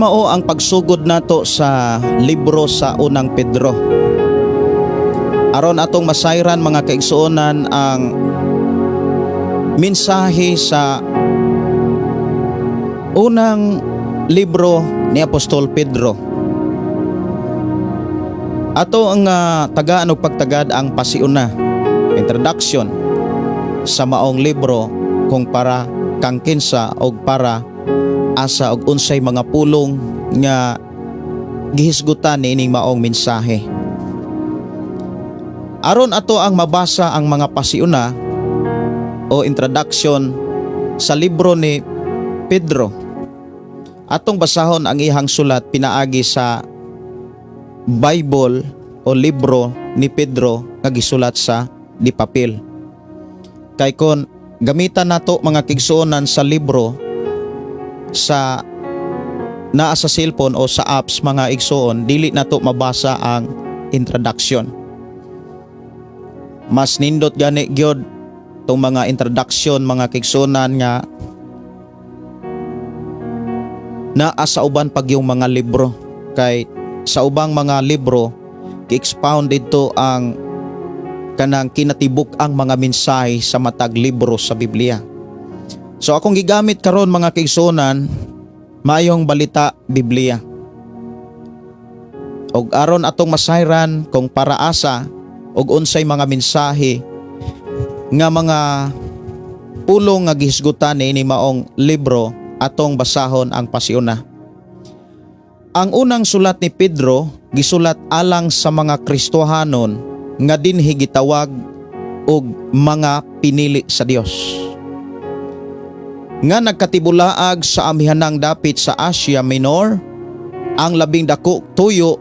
mao ang pagsugod nato sa libro sa unang Pedro. Aron atong masayran mga kaigsuonan ang mensahe sa unang libro ni Apostol Pedro. Ato ang tagaan og pagtagad ang pasiuna, introduction sa maong libro kung para kang kinsa og para asa og unsay mga pulong nga gihisgutan niining maong mensahe. Aron ato ang mabasa ang mga pasiuna o introduction sa libro ni Pedro, atong basahon ang ihang sulat pinaagi sa Bible o libro ni Pedro nga gisulat sa di papel. Kay kon gamitan nato mga kigsuonan sa libro sa naa sa cellphone o sa apps mga igsuon, dili nato mabasa ang introduction. Mas nindot gani gyud tong mga introduction mga kigsuonan nga naa sa uban pag yung mga libro, kay sa ubang mga libro gi-expound dito ang kanang kinatibuk ang mga mensahe sa matag libro sa Biblia. So akong gigamit karon mga kaigsuonan, mayong balita Biblia. Og aron atong masayran kung para asa og unsay mga mensahe nga mga pulong nga gihisgutan ni maong libro, atong basahon ang pasiuna. Ang unang sulat ni Pedro gisulat alang sa mga Kristohanon nga dinhi gitawag og mga pinili sa Dios, nga nagkatibulaag sa amihanang dapit sa Asia Minor. Ang labing dako tuyo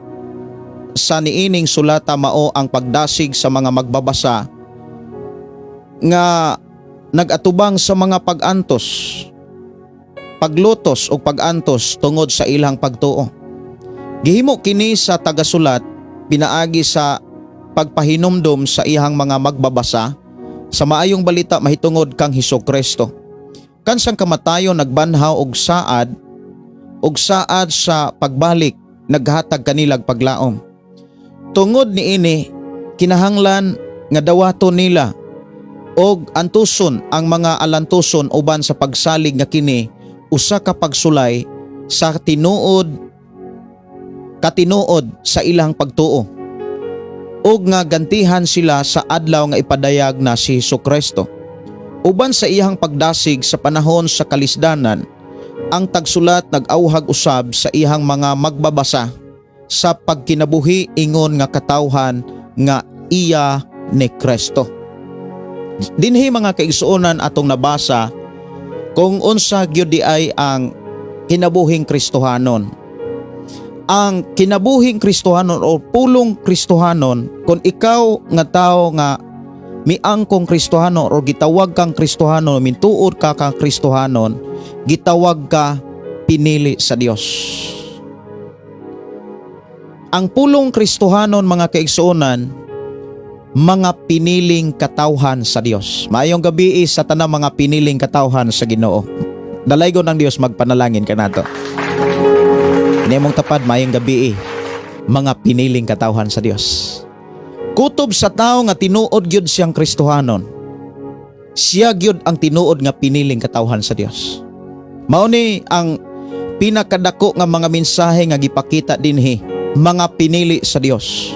sa niining sulata mao ang pagdasig sa mga magbabasa nga nagatubang sa mga pag-antos, paglutos o pag-antos tungod sa ilang pagtuo. Gihimo kini sa tagasulat pinaagi sa pagpahinumdum sa ihang mga magbabasa sa maayong balita mahitungod kang Hesukristo. Kansang kamatayon nagbanhaw og saad sa pagbalik naghatag kanilag paglaom. Tungod niini kinahanglan nga dawaton nila og antuson ang mga alantuson uban sa pagsalig nga kini usa ka pagsulay sa katinuod sa ilang pagtuo, ug nga gantihan sila sa adlaw nga ipadayag na si Hesukristo. Uban sa iyang pagdasig sa panahon sa kalisdanan, ang tagsulat nag-awhag usab sa iyang mga magbabasa sa pagkinabuhi ingon nga katawhan nga iya ni Kristo. Dinhi mga kaigsuonan atong nabasa kung unsa gyud di ay ang kinabuhing Kristohanon. Ang kinabuhing Kristohanon o pulong Kristohanon, kung ikaw nga tao nga miangkong Kristohanon o gitawag kang Kristohanon, mintuod ka kang Kristohanon, gitawag ka pinili sa Dios. Ang pulong Kristohanon mga kaigsuonan, mga piniling katawhan sa Dios. Maayong gabi sa tanang mga piniling katawhan sa Ginoo. Dalaygon ng Dios, magpanalangin ka nato. Nemong tapad, mayong gabi mga piniling katawhan sa Dios. Kutob sa tao nga tinuod gyud siyang Kristohanon, siya gyud ang tinuod nga piniling katawhan sa Dios. Mao ni ang pinakadako nga mga mensahe nga gipakita dinhi, mga pinili sa Dios.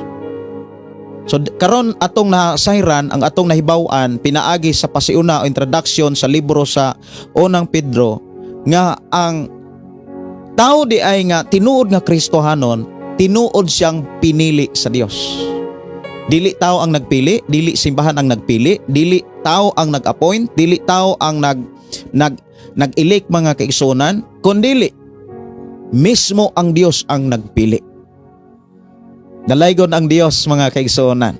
So karon atong nasayran, ang atong nahibaw-an pinaagi sa pasiuna o introduction sa libro sa unang Pedro, nga ang tao di ay nga tinuod nga Kristohanon, tinuod siyang pinili sa Dios. Dili tao ang nagpili, dili simbahan ang nagpili, dili tao ang nag-appoint, dili tao ang nag-elect mga kaigsuonan, kundi mismo ang Dios ang nagpili. Dalaygon ang Dios mga kaigsuonan.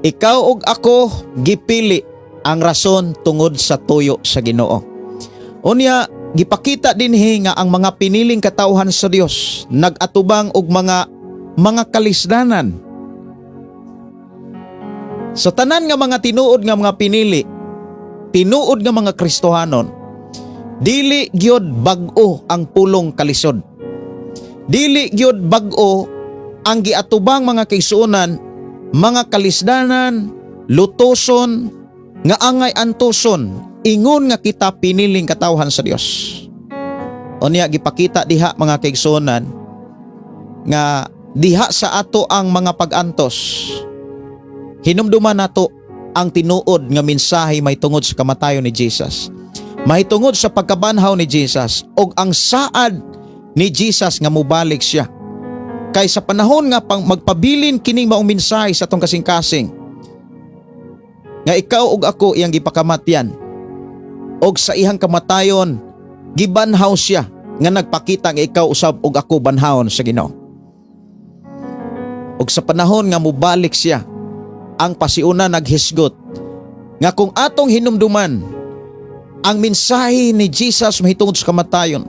Ikaw ug ako gipili ang rason tungod sa tuyo sa Ginoo. Unya gipakita dinhi nga ang mga piniling katawhan sa Dios nagatubang og mga kalisdanan. So tanan nga mga tinuod nga mga pinili, tinuod nga mga Kristohanon, dili gyud bag-o ang pulong kalisod. Dili gyud bag-o ang giatubang mga kaigsuonan, mga kalisdanan, lutoson, nga angay antoson, ingon nga kita piniling katawhan sa Dios. Unya gipakita diha mga kaigsuonan nga diha sa ato ang mga pag-antos. Hinumduman nato ang tinuod nga mensahe may tungod sa kamatayon ni Jesus. May tungod sa pagkabanhaw ni Jesus og ang saad ni Jesus nga mubalik siya. Kay sa panahon nga pang magpabilin kining maong mensahe sa atong kasing-kasing nga ikaw ug ako iyang gipakamatyan og sa ihang kamatayon gibanhaw siya nga nagpakita nga ikaw usab ug ako banhawon sa Ginoo. Og sa panahon nga mubalik siya, ang pasiuna naghisgot nga kung atong hinumduman ang mensahe ni Jesus mahitungod sa kamatayon,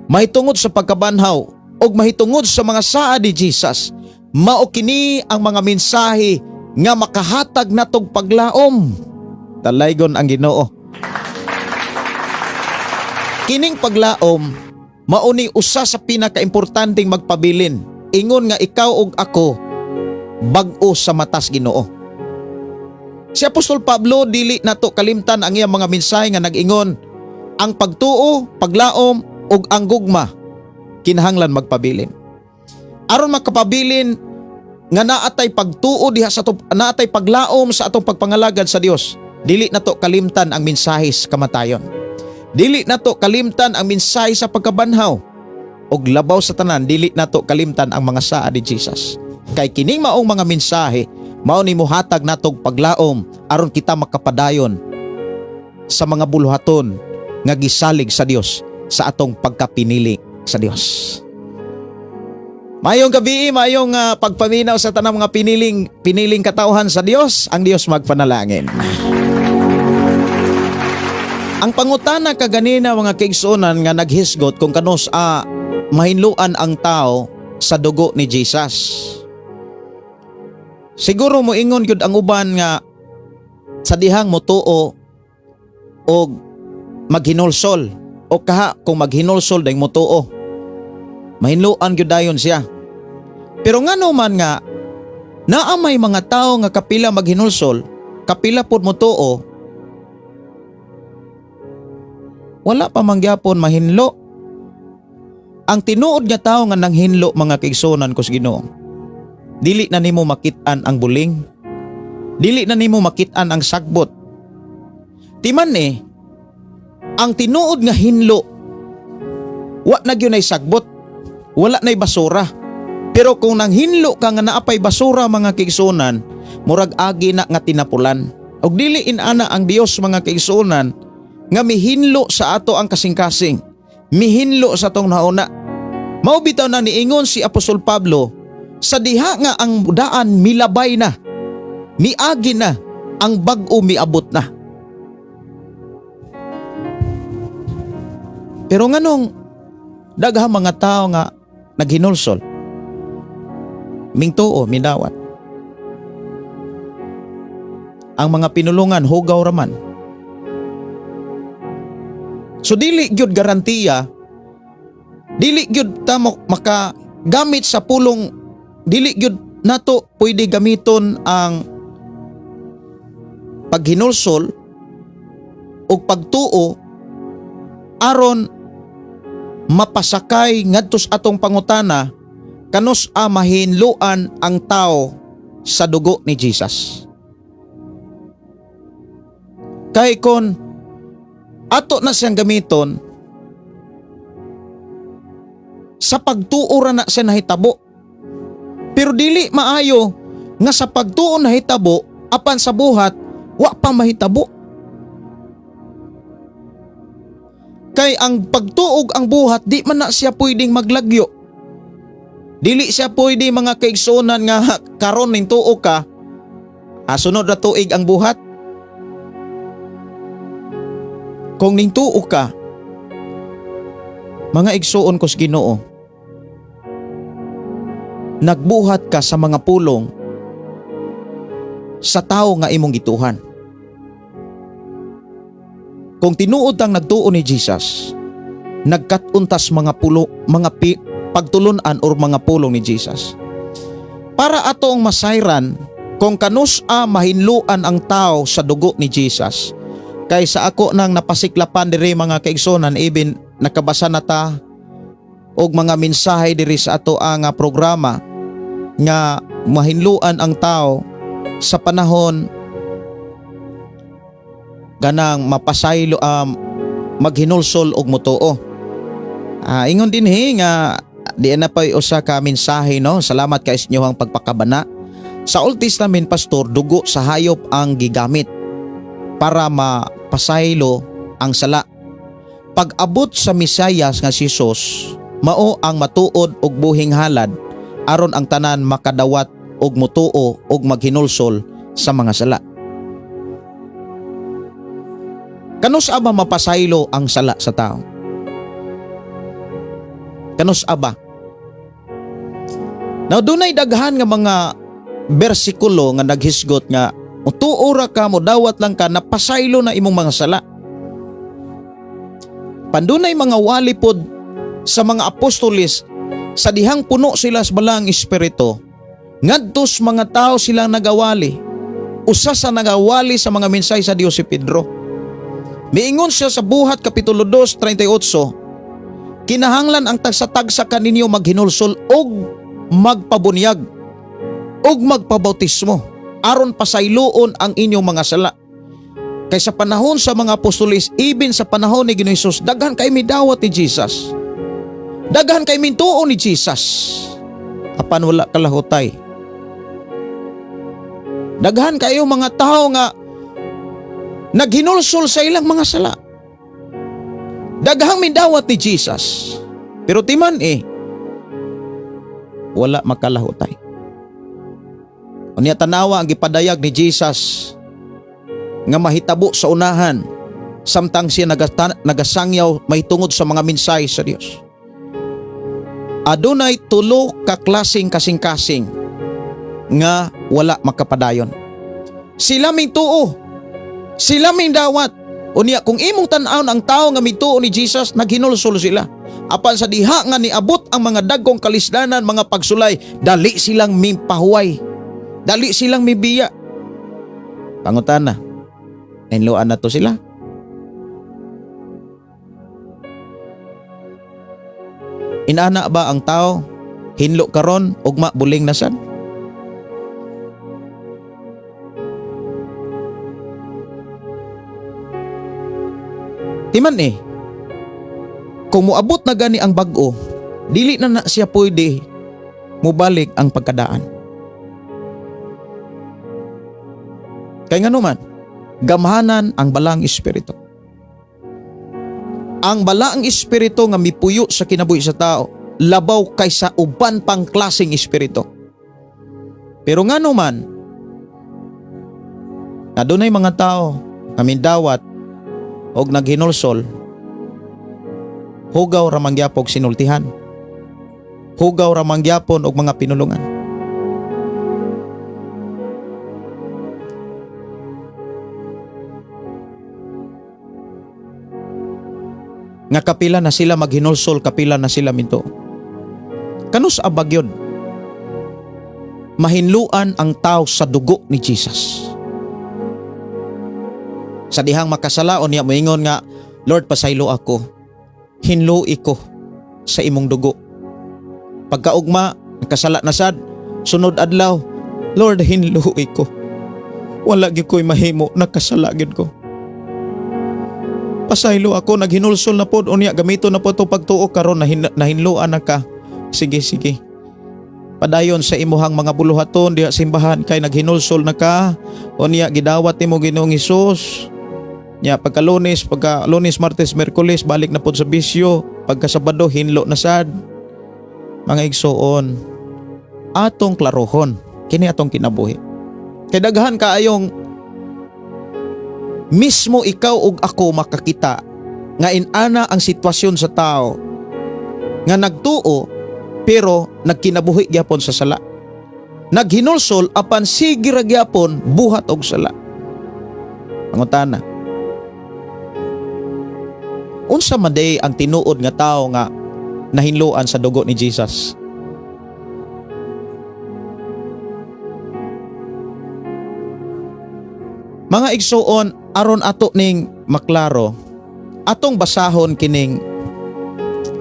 mahitungod sa pagkabanhaw og mahitungod sa mga saad ni Jesus, mao kini ang mga mensahe nga makahatag natog paglaom. Talaygon ang Ginoo. Kining paglaom mao ni usa sa pinakaimportanteng magpabilin. Ingon nga ikaw ug ako bag-o sa matas Ginoo. Si Apostol Pablo dili nato kalimtan ang iyang mga mensahe nga nag-ingon ang pagtuo, paglaom ug ang gugma kinahanglan magpabilin. Aron makapabilin nga naatay pagtuo diha sa naatay paglaom sa atong pagpangalagad sa Dios, dili nato kalimtan ang mensahe sa kamatayon. Dili nato kalimtan ang mensahe sa pagkabanhaw og labaw sa tanan, dili nato kalimtan ang mga saad ni Jesus. Kay kining maong mga mensahe mao ni mohatag natog paglaom aron kita makapadayon sa mga buluhaton nga gisalig sa Dios sa atong pagkapinili sa Dios. Mayong gabi, mayong pagpaminaw sa tanang mga piniling katawhan sa Dios. Ang Dios magpanalangin. Ang pangutana kaganina mga kaigsuonan nga naghisgot kung kanos mahinluan ang tao sa dugo ni Jesus. Siguro moingon gyud ang uban nga sa dihang motuo og maghinulsol o kaha kung maghinulsol dahil motuo, mahinluan gyud dayon siya. Pero ngano man nga naamay mga tao nga kapila maghinulsol, kapila pod motuo, wala pa mangyapon mahinlo. Ang tinuod nga tao nga nanghinlo mga kaigsuonan ko sa Ginoo, dili na nimo makit-an ang buling, dili na nimo makit-an ang sagbot. Timan ang tinuod nga hinlo, wa na gyud nay sagbot, wala nay basura. Pero kung nanghinlo ka nga naapay basura mga kaigsuonan, murag agi na nga tinapulan. Og dili inana ang Dios mga kaigsuonan nga mihinlo sa ato ang kasing-kasing, mihinlo sa tong nauna. Mao bitaw na niingon si Apostol Pablo, sa diha nga ang daan milabay na, miagi na, ang bag-o miabot na. Pero nganong daghang mga tao nga naghinulsol, mingtuo, minawat. Ang mga pinulungan hugaw raman. So dili gyud garantiya, dili gyud ta makagamit sa pulong, dili gyud nato pwede gamiton ang paghinulsol o pagtuo aron mapasakay ngadto sa atong pangutana kanos mahinluan ang tao sa dugo ni Jesus. Kay kon ato na siyang gamiton, sa pagtuo ra na siya nahitabo. Pero dili maayo nga sa pagtuo nahitabo, apan sa buhat, wa pa mahitabo. Kay ang pagtuog ang buhat, di man na siya pwedeng maglagyo. Dili siya pwede mga kaigsuonan nga karon ning tuo ka, sunod na tuig ang buhat. Kung ning tuo ka, mga igsuon ko sa Ginoo, nagbuhat ka sa mga pulong sa tao nga imong gituhan. Kung tinuod ang nagtuo ni Jesus, nagkatuntas mga pagtulunan or mga pulong ni Jesus. Para atong masayran kung kanus-a mahinluan ang tao sa dugo ni Jesus. Kaysa ako nang napasiklapan diri mga kaigsonan, even nakabasa na ta og mga mensahe diri sa ato ang programa nga mahinluan ang tao sa panahon ganang mapasaylo maghinulsol og mutuo. Ingon din nga di na pa usa ka mensahe, no. Salamat kay inyong pagpakabana. Sa Old Testament, pastor, dugo sa hayop ang gigamit para mapasaylo ang sala. Pag-abot sa Mesiyas nga si Jesus, mao ang matuod og buhing halad aron ang tanan makadawat og mutuo og maghinulsol sa mga sala. Kanus aba mapasaylo ang sala sa tao? Kanus aba? Now dunay daghan nga mga bersikulo nga naghisgot nga utuora ka mo dawat lang ka napasaylo na imong mga sala. Pandunay mga walipod sa mga apostolis sa dihang puno sila sa balang espiritu, ngadtos mga tao silang nagawali. Usa sa nagawali sa mga mensahe sa Dios si Pedro. Miingon siya sa Buhat Kapitulo 2:38, kinahanglan ang tagsa-tagsa kaninyo maghinulsol og magpabunyag og magpabautismo aron pasayloon ang inyong mga sala. Kay sa panahon sa mga apostolis, even sa panahon ni Ginoong Hesus, daghan kay midawat ni Jesus. Daghan kay mintuo ni Jesus. Apan wala kalahutay. Daghan kayo mga tao nga naghinulsol sa ilang mga sala. Daghang midawat ni Jesus. Pero timan wala makalahutay. Unya tanawa ang gipadayag ni Jesus nga mahitabo sa unahan samtang siya nagasangyaw mahitungod sa mga mensahe sa Dios. Adunay tulo ka klaseng kasing-kasing nga wala makapadayon. Sila mintuo, sila mindawat. Unya kung imong tan-awon ang tao nga mituo ni Jesus, naghinulsol sila. Apan sa diha nga niabot ang mga dagkong kalisdanan, mga pagsulay, dali silang mimpahuway, dali silang mibiya. Pangutana, nainluan na to sila. Inana ba ang tao hinlo karon ugma buling nasad? Timan kung muabot na gani ang bag-o, dili na siya pwede mubalik ang pagkadaan. Kaya nga naman, gamhanan ang balang espiritu. Ang balang espiritu nga mipuyo sa kinabuhi sa tao, labaw kaysa uban pang klaseng espiritu. Pero nga naman, adunay mga tao nga mindawat og naghinulsol, hugaw ra mangyapon og sinultihan, hugaw ra mangyapon og mga pinulungan. Nga kapila na sila maghinulsol, kapila na sila minto. Kanus abag yun? Mahinluan ang tao sa dugo ni Jesus. Sa dihang makasalaon niya moingon nga, Lord, pasaylo ako, hinlui ko sa imong dugo. Pagkaugma, nakasala na sad, sunod adlaw, Lord, hinlui ko, wala gyud ko'y mahimo, nakasala gyud ko. Pasaylo ako, naghinulsol na pod, unya gamito na po to pagtuo karon, nahinluan na ka. Sige, sige. Padayon sa imuhang mga buluhaton diha simbahan kay naghinulsol na ka, unya gidawat nimo Ginoong Hesus. Nya pagka Lunes, Martes, Miyerkules balik na pod sa bisyo, pagka Sabado hinlo na sad. Mga igsoon, atong klarohon kini atong kinabuhi. Kay daghan kaayong mismo ikaw ug ako makakita nga inana ang sitwasyon sa tao nga nagtuo pero nagkinabuhi gyapon sa sala. Naghinulsol apan sige ra gyapon buhat og sala. Pangutana, unsa man day ang tinuod nga tao nga nahinluan sa dugo ni Jesus. Mga igsuon, aron ato ning maklaro, atong basahon kining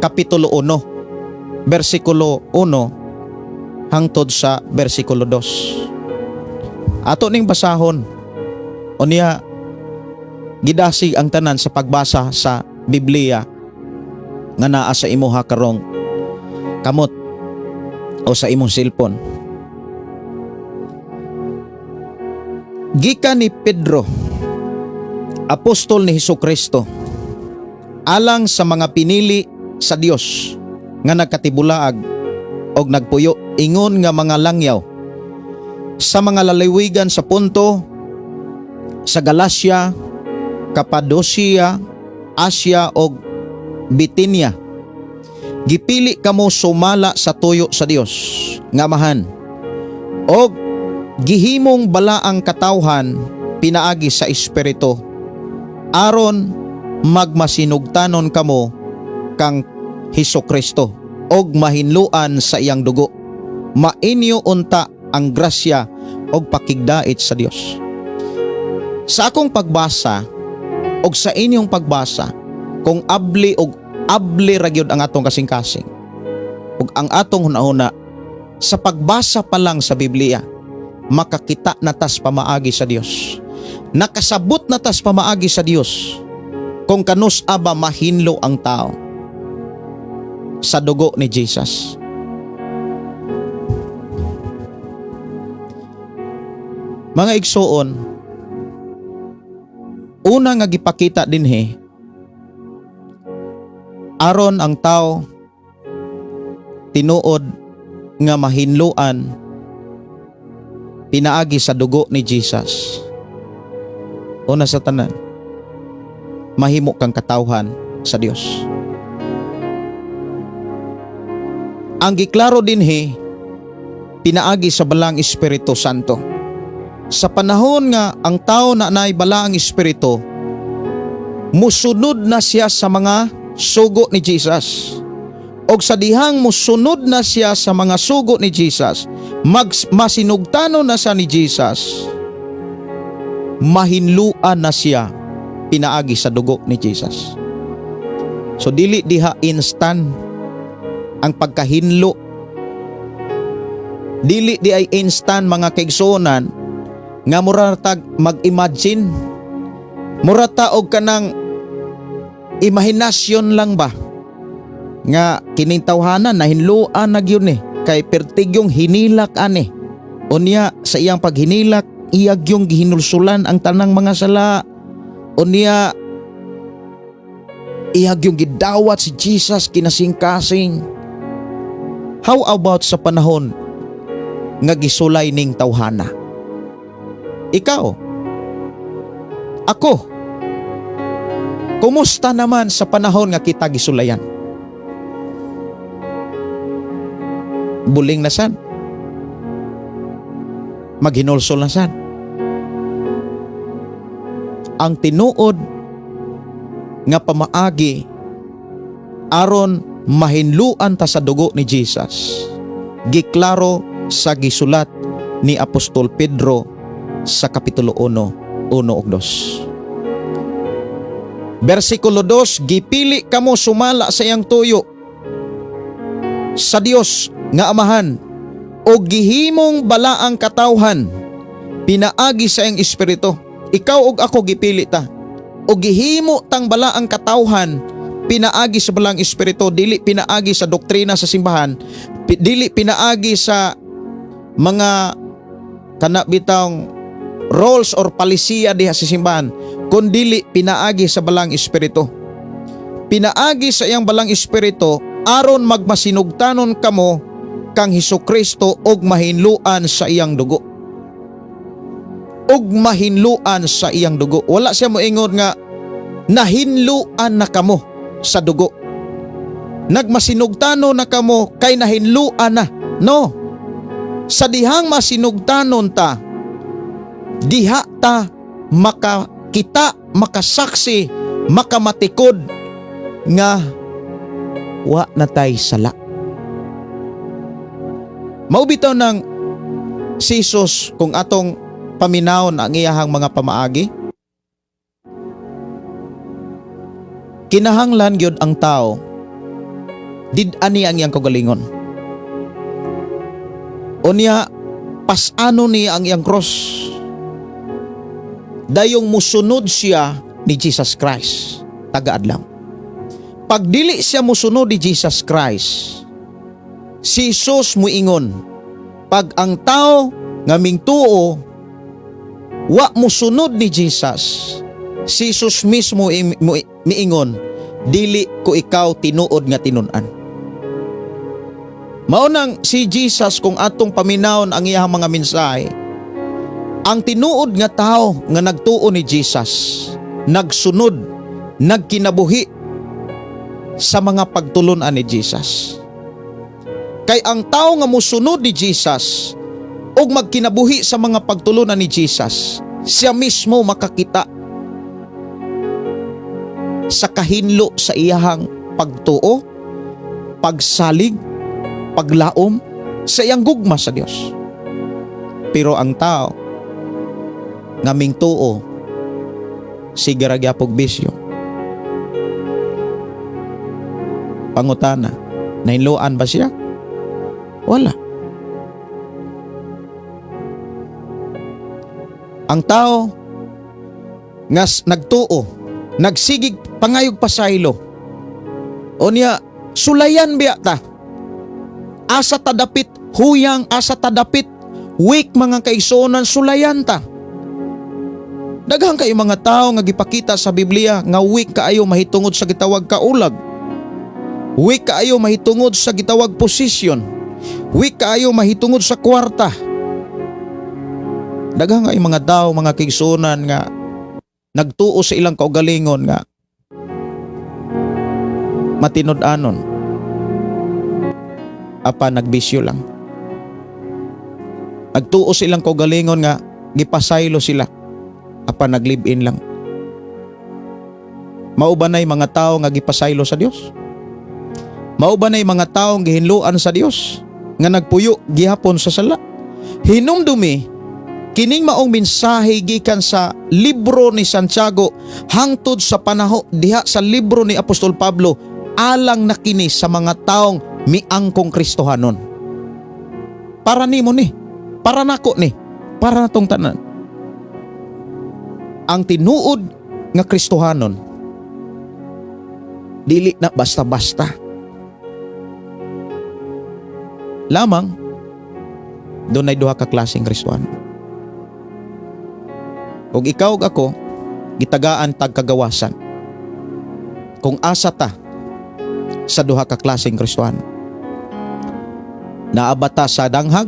kapitulo 1, versikulo 1 hangtod sa versikulo 2. Ato ning basahon, unya gidasig ang tanan sa pagbasa sa Biblia nga naa sa imuha karong kamot o sa imong cellphone. Gikan ni Pedro, apostol ni Hesukristo, alang sa mga pinili sa Dios nga nagkatibulaag og nagpuyo ingon nga mga langyaw sa mga lalawigan sa Ponto, sa Galacia, Cappadocia, Asia og Bitinia. Gipili kamo sumala sa tuyo sa Dios nga Amahan og gihimong balaang katawhan pinaagi sa Espiritu aron magmasinugtanon kamo kang Hesukristo og mahinluan sa iyang dugo. Mainyo unta ang grasya og pakigdait sa Dios. Sa akong pagbasa og sa inyong pagbasa, kung abli og abli ra gyud ang atong kasing-kasing ug ang atong hunahuna sa pagbasa pa lang sa Biblia, makakita natas pamaagi sa Dios. Nakasabot natas pamaagi sa Dios kung kanus aba mahinlo ang tao sa dugo ni Jesus. Mga igsuon, una nga gipakita dinhi aron ang tao tinuod nga mahinluan pinaagi sa dugo ni Jesus. Una sa tanan, mahimo kang katawhan sa Dios. Ang giklaro dinhi pinaagi sa balang Espiritu Santo. Sa panahon nga ang tao na naay balaang espiritu, musunod na siya sa mga sugo ni Jesus. Og sa dihang musunod na siya sa mga sugo ni Jesus, masinugtano na sa ni Jesus, mahinluan na siya pinaagi sa dugo ni Jesus. So dili diha instant ang pagkahinlo. Dili di ay instant mga kaigsuonan nga muratag mag-imagine, murata og kanang imahinasyon lang ba nga kining tawhanan nahinluan na gyud ni kay pertigyong hinilak ani. Unya sa iyang paghinilak iyag yung gihinulsulan ang tanang mga sala. Unya iyag yung gidawat si Jesus kinasing-kasing. How about sa panahon nga gisulay ning tawhana? Ikaw, ako, kumusta naman sa panahon nga kita gisulayan? Buling na sad? Maghinulsol na sad? Ang tinuod nga pamaagi aron mahinluan ta sa dugo ni Jesus, giklaro sa gisulat ni Apostol Pedro sa kapitulo 1, 1 ug 2. Versikulo 2, gipili kamo sumala sa iyang tuyo sa Dios nga Amahan o gihimong balaang katawhan pinaagi sa iyang espiritu. Ikaw ug ako gipili ta o gihimo tang balaang katawhan pinaagi sa balang espiritu, dili pinaagi sa doktrina sa simbahan, dili pinaagi sa mga kanabitang roles or palisiya diha sa simbahan, kundili pinaagi sa balang espiritu. Pinaagi sa iyang balang espiritu aron magmasinugtanon kamo kang Hesukristo og mahinluan sa iyang dugo. Og mahinluan sa iyang dugo. Wala siya moingon nga nahinluan na kamo sa dugo. Nagmasinugtanon na kamo kay nahinluan na. No. Sa dihang masinugtanon ta, diha ta makakita, makasaksi, makamatikod nga wa natay sala. Mao bitaw ng si Jesus kung atong paminawon ang iyahang mga pamaagi. Kinahanglan gyud ang tao did-ani ang iyang kagalingon. Unya pasano niya ang iyang cross. Dayong musunod siya ni Jesus Christ. Tagaadlaw. Pag dili siya musunod ni Jesus Christ, si Jesus muingon, pag ang tao nga mingtuo wa musunod ni Jesus, si Jesus mismo miingon, dili ko ikaw tinuod nga tinun-an. Maunang si Jesus kung atong paminawon ang iyang mga mensahe, ang tinuod nga tao nga nagtuo ni Jesus, nagsunod, nagkinabuhi sa mga pagtulunan ni Jesus. Kay ang tao nga musunod ni Jesus ug magkinabuhi sa mga pagtulunan ni Jesus, siya mismo makakita sa kahinlo sa iyahang pagtuo, pagsalig, paglaom sa iyang gugma sa Dios. Pero ang tao nga mingtuo sige ra gyapon bisyo. Pangutana, nahinluan ba siya? Wala. Ang tao nga nagtuo, nagsigig pangayog pasaylo, o niya sulayan biya ta, asa tadapit huyang, asa tadapit weak mga kaigsuonan, sulayan ta. Daghang kay mga tao nga gipakita sa Biblia nga weak kaayo mahitungod sa gitawag kaulag. Weak kaayo mahitungod sa gitawag posisyon. Weak kaayo mahitungod sa kwarta. Daghang kay mga tao, mga kaigsuonan nga nagtuo sa ilang kaugalingon nga matinud-anon. Apa nagbisyo lang. Nagtuo sa ilang kaugalingon nga gipasaylo sila. Apa nag-live-in lang. Mao ba nay mga tao nga gipasaylo sa Dios? Mao ba nay mga tao nga gihinluan sa Dios nga nagpuyo gihapon sa sala? Hinumdumi kining maong mensahe gikan sa libro ni Santiago hangtod sa panaho diha sa libro ni Apostol Pablo alang na kini sa mga taong miangkong Kristohanon. Para nimo ni, para nako ni, para natong tanan. Ang tinuod nga Kristohanon dili na basta-basta. Lamang doon ay duha ka klaseng Kristohanon. Kung ikaw ug ako gitagaan tag kagawasan, kung asa ta sa duha ka klaseng Kristohanon, naabata sa danghag,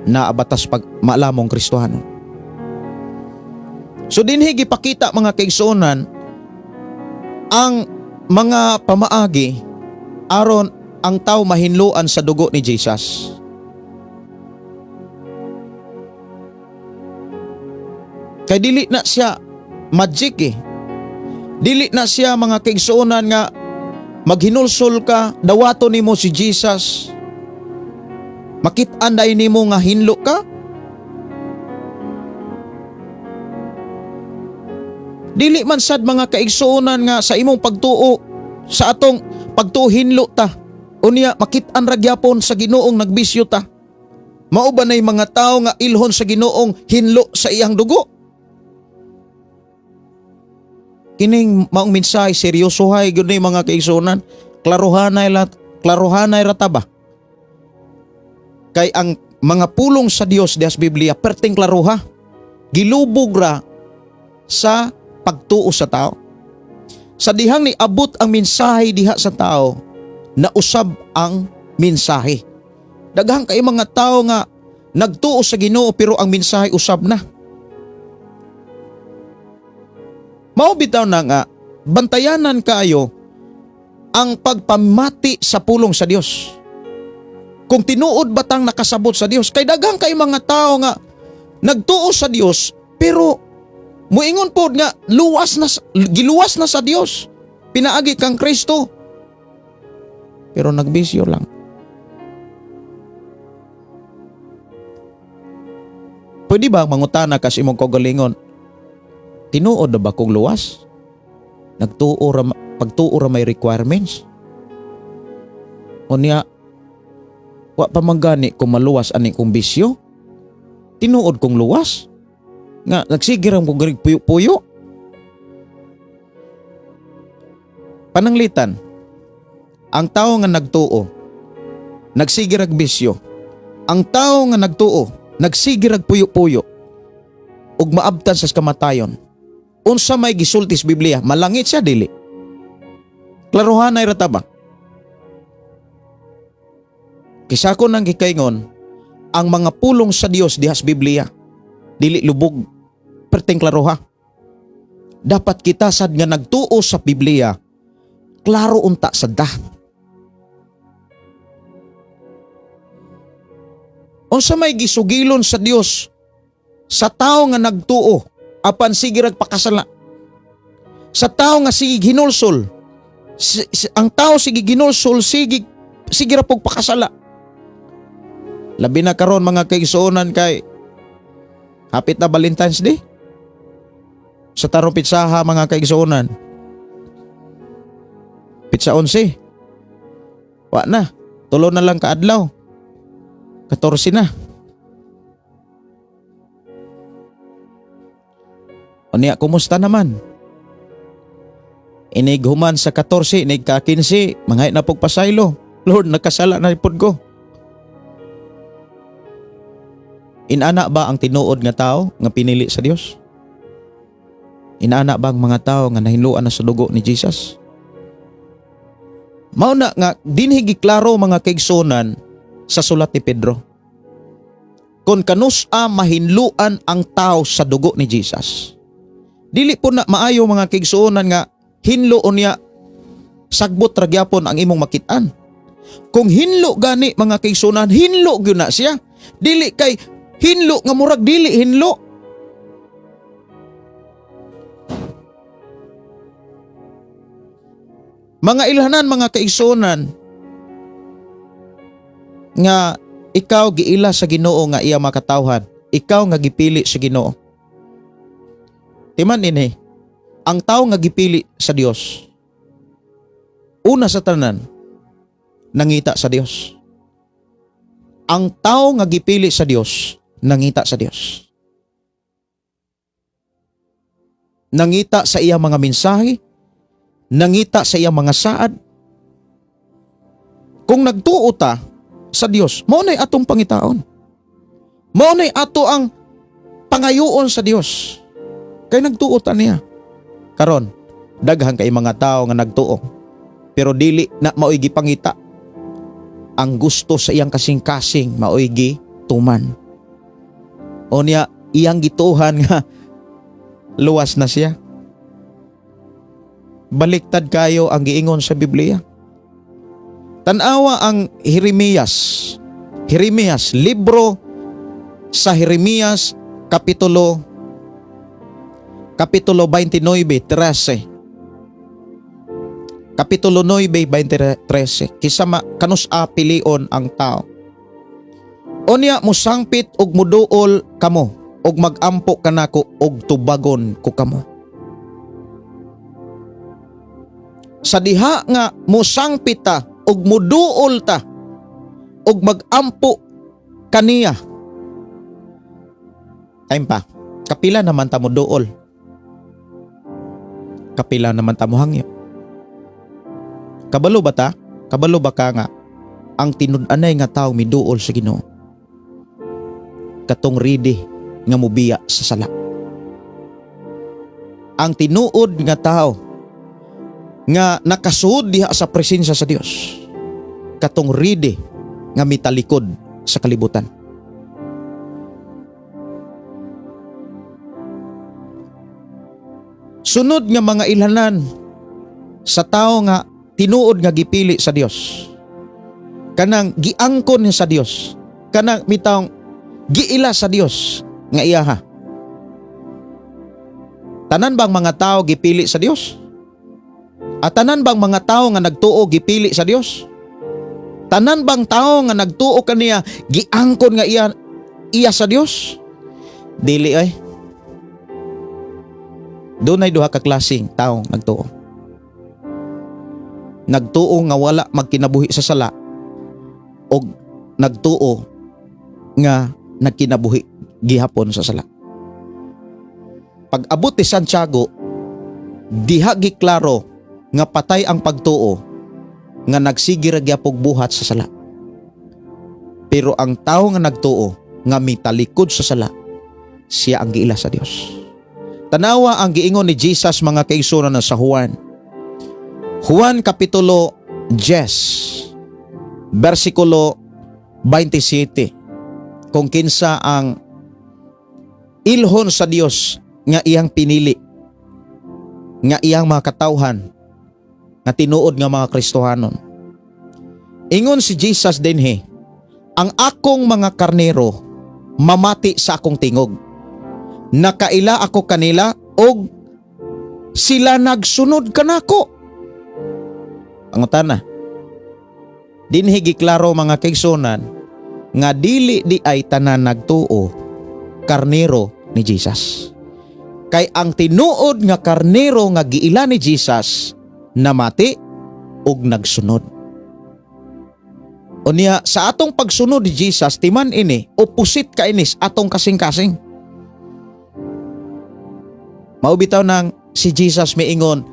naabata sa pagmalamong Kristohanon. So dinhi gipakita mga kaigsuonan ang mga pamaagi aron ang tao mahinluan sa dugo ni Jesus. Kay dili na siya magic eh. Dili na siya mga kaigsuonan nga maghinulsol ka, dawato nimo si Jesus, makit-an day nimo nga hinlo ka. Dili man sad mga kaigsuonan nga sa imong pagtuo, sa atong pagtuo hinlo ta, unya makit-an ra gyapon sa Ginoong nagbisyo ta. Mao ba nay mga tao nga ilhon sa Ginoong hinlo sa iyang dugo? Kining maong mensahe seryosohay gyud ni mga kaigsuonan, klaruhanay ra ta ba? Kay ang mga pulong sa Dios dias Biblia perting klaruha, gilubog ra sa pagtuo sa tao. Sa dihang ni abot ang mensahe diha sa tao, nausab ang mensahe. Daghang kay mga tao nga nagtuo sa Ginoo pero ang mensahe usab na. Mao bitaw na nga bantayanan kayo ang pagpamati sa pulong sa Dios. Kung tinuod batang nakasabot sa Dios, kay daghang kay mga tao nga nagtuo sa Dios pero muingon pod nga giluwas na sa Dios. Pinaagi kang Kristo. pero nagbisyo lang. Pwede ba mangutana kas imong kaugalingon? Tinuod na ba kong luwas? Pagtuo ra may requirements? O niya, wa pa manggani kung maluwas ani kong bisyo? Tinuod kong luwas? Nga, nagsigirang kong puyo-puyo? Pananglitan, ang tao nga nagtuo, nagsigirag bisyo. Ang tao nga nagtuo, nagsigirag puyo-puyo, ug maabtan sa kamatayon. Unsa may gisultis Biblia, malangit siya dili. Klarohanay rata ba? Kisa ko nang gikaingon, ang mga pulong sa Dios dihas Biblia, dili lubog, perteng klaroha. Dapat kita sad nga nagtuo sa Biblia, klaro unta sadda. Unsa may gisugilon sa Dios sa tao nga nagtuo apan sige pakasala. Sa tao nga sige ginulsol, ang tao sige ginulsol sige ra pog pakasala. Labi na karon mga kaigsuonan kay hapit na Valentine's Day. Sa tarong pitsaha mga kaigsuonan, pitsa 11. Wa na, tulo na lang kaadlaw. 14 na. O niya, kumusta naman? Inig human sa 14, inig ka 15, mangay na pagpasaylo. Lord, nakasala na ipod ko. Inana ba ang tinuod nga tao nga pinili sa Dios? Inana ba ang mga tao nga nahinluan na sa dugo ni Jesus? Mao na nga dinhi giklaro mga kaigsuonan sa sulat ni Pedro. Kung kanus-a mahinluan ang tao sa dugo ni Jesus. Dili po na maayo mga kaigsuonan nga hinluon niya sagbot ra gyapon ang imong makitaan. Kung hinlo gani mga kaigsuonan, hinlo gyud na siya. Dili kay hinlo nga murag dili hinlo. Mga ilhanan mga kaigsuonan nga ikaw giila sa Ginoo nga iya makatawhan, ikaw nga gipili sa Ginoo. Timan ini, ang tao nga gipili sa Dios, una sa tanan, nangita sa Dios. Ang tao nga gipili sa Dios, nangita sa Dios. Nangita sa iyang mga mensahe, nangita sa iyang mga saad. Kung nagtuo ta sa Dios, mao nay atong pangitaon. Mao nay ato ang pangayoon sa Dios. Kay nagtuo ta niya. Karon, daghan kay mga tao nga nagtuo, pero dili na maoy gipangita. Ang gusto sa iyang kasing-kasing maoy gituman. O niya, iyang gituhan nga luwas na siya. Baliktad kayo ang giingon sa Biblia. Tanawa ang Jeremias, libro sa Jeremias kapitulo 29:13. Kapitulo 9:13. Kisama kanus-a pilion ang tao. Unya musangpit og muduol kamo og magampo kanako og tubagon ko kamo. Sa diha nga musangpit ta og muduol ta og magampo kaniya. Time pa. Kapila naman ta mo duol. Kapila naman ta mo hangyo. Kabalo ba ta? Kabalo ba ka nga ang tinud-anay nga tao miduol sa Ginoo? Katong ready nga mubiya sa sala. Ang tinuod nga tao nga nakasuod diha sa presensya sa Dios, katong ready nga mitalikod sa kalibutan. Sunod nga mga ilhanan sa tao nga tinuod nga gipili sa Dios, kanang giangkon sa Dios, kanang mitawong giila sa Dios nga iyaha. Tanan bang mga tao gipili sa Dios? At tanan bang mga tao nga nagtuo gipili sa Dios? Tanan bang tao nga nagtuo kaniya giangkon nga iya sa Dios? Dili ay. Doon ay duha ka klaseng tao nagtuo. Nagtuo nga wala magkinabuhi sa sala o nagtuo nga nagkinabuhi gihapon sa sala. Pag abot ni Santiago, diha giklaro nga patay ang pagtuo nga nagsige ra gyapon buhat sa sala. Pero ang tao nga nagtuo nga mitalikod sa sala, siya ang giila sa Dios. Tanawa ang giingon ni Jesus mga kaigsunan sa Juan. Juan kapitulo 10 versikulo 27. Kung kinsa ang ilhon sa Dios nga iyang pinili, nga iyang mga katawhan, nga tinuod nga mga Kristohanon. Ingon si Jesus dinhi, ang akong mga karnero mamati sa akong tingog. Nakaila ako kanila og sila nagsunod kanako. Pangutana, dinhi giklaro mga kaigsunan nga dili di ay tanan nagtuo karnero ni Jesus. Kay ang tinuod nga karnero nga giila ni Jesus namati ug nagsunod. Unya sa atong pagsunod ni Jesus timan ini opposite ka inis atong kasing-kasing. Mao bitaw nang si Jesus miingon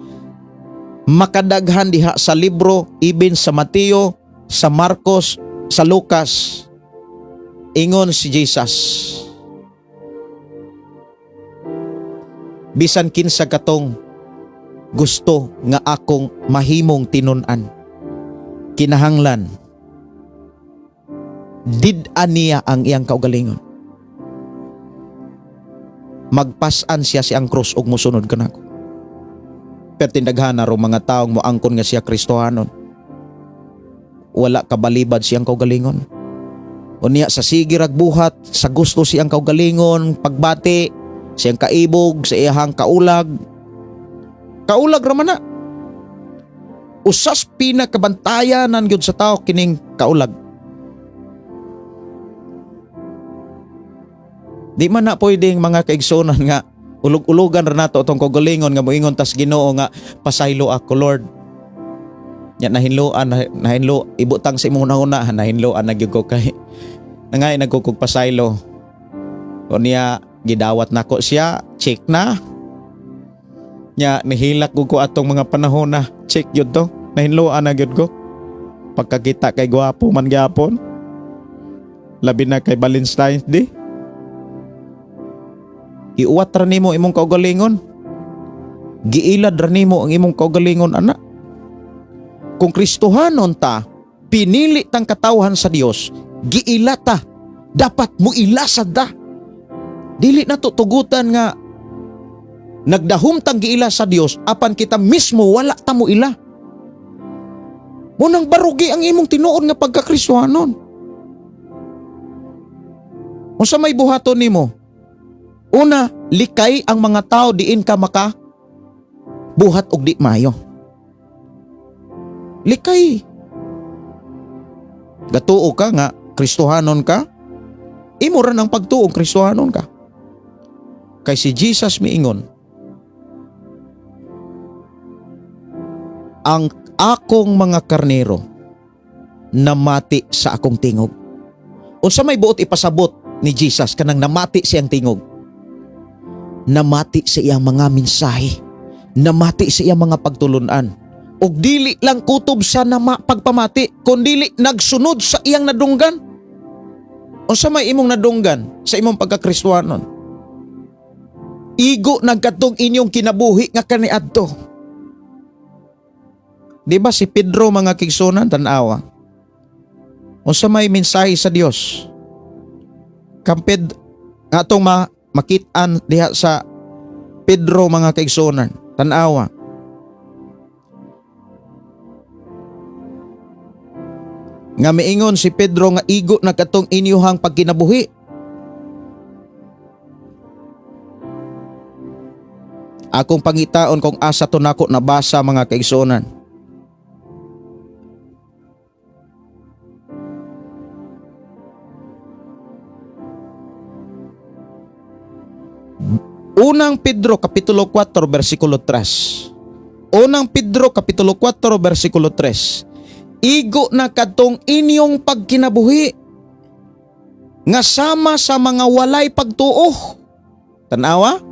makadaghan diha sa libro ibin sa Mateo, sa Marcos, sa Lucas. Ingon si Jesus, bisan kinsa katong gusto nga akong mahimong tinun-an, kinahanglan did-an niya ang iyang kaugalingon. Magpas-an siya siyang krus ug mosunod kanako. Pero tindaghana ro mga taong moangkon nga siya Kristohanon, wala kabalibad siyang kaugalingon. Unya sa sige rag buhat, sa gusto siyang kaugalingon, pagbati, siyang kaibog, sa iyahang kaulag. Kaulag raman na. Usas pinakabantayanan gyud sa tao kining kaulag. Di man na pwedeng mga kaigsunan nga ulog-ulogan ra nato tong kaugalingon nga moingon tas Ginoo nga pasaylo ako Lord. Nya nahinlo ibutang sa imong una nahinloan na gyud ko kay nangay nagkukog pasaylo. Unya gidawat nako siya, check na. Nya nihilak ko atong mga panahon na check yun to. Nahinloan na yun ko. Pagkakita kay gwapo man gyapon. Labi na kay Valentine's Day. Iuwat ra nimo imong kaugalingon. Giilad ra nimo ang imong kaugalingon ana. Kung Kristohanon ta, pinili tang katawhan sa Dios, giila ta. Dapat mo ilasad ta. Dili na tutugutan nga nagdahom tang giila sa Dios apan kita mismo wala ta mo ila. Munang barugi ang imong tinuod nga pagka-Kristohanon. Unsa may buhaton nimo? Una, likay ang mga tao diin ka maka buhat og di mayo. Likay. Gatuo ka nga Kristohanon ka, imo ra nang pagtuo Kristohanon ka. Kay si Jesus miingon, ang akong mga karnero namati sa akong tingog. Unsa may buot ipasabot ni Jesus kanang namati siyang tingog? Namati sa iyang mga mensahe, namati sa iyang mga pagtulunan. Og dili lang kutob sa pagpamati, kundi nagsunod sa iyang nadunggan. Unsa may imong nadunggan sa imong pagka-Kristohanon? Igo nagkatong inyong kinabuhi nga kaniadto. Di ba si Pedro mga kigsunan tan-awa? Unsa may mensahe sa Dios? Kamped atong makit-an diha sa Pedro mga kaigsunan tan-awa. Nga miingon si Pedro nga igo na katong inyuhang pagkinabuhi. Akong pangitaon kung asa to nako nabasa mga kaigsunan. Unang Pedro kapitulo 4 versikulo 3. Unang Pedro kapitulo 4 versikulo 3. Igo na kadtong inyong pagkinabuhi nga sama sa mga walay pagtuo. Tanawa?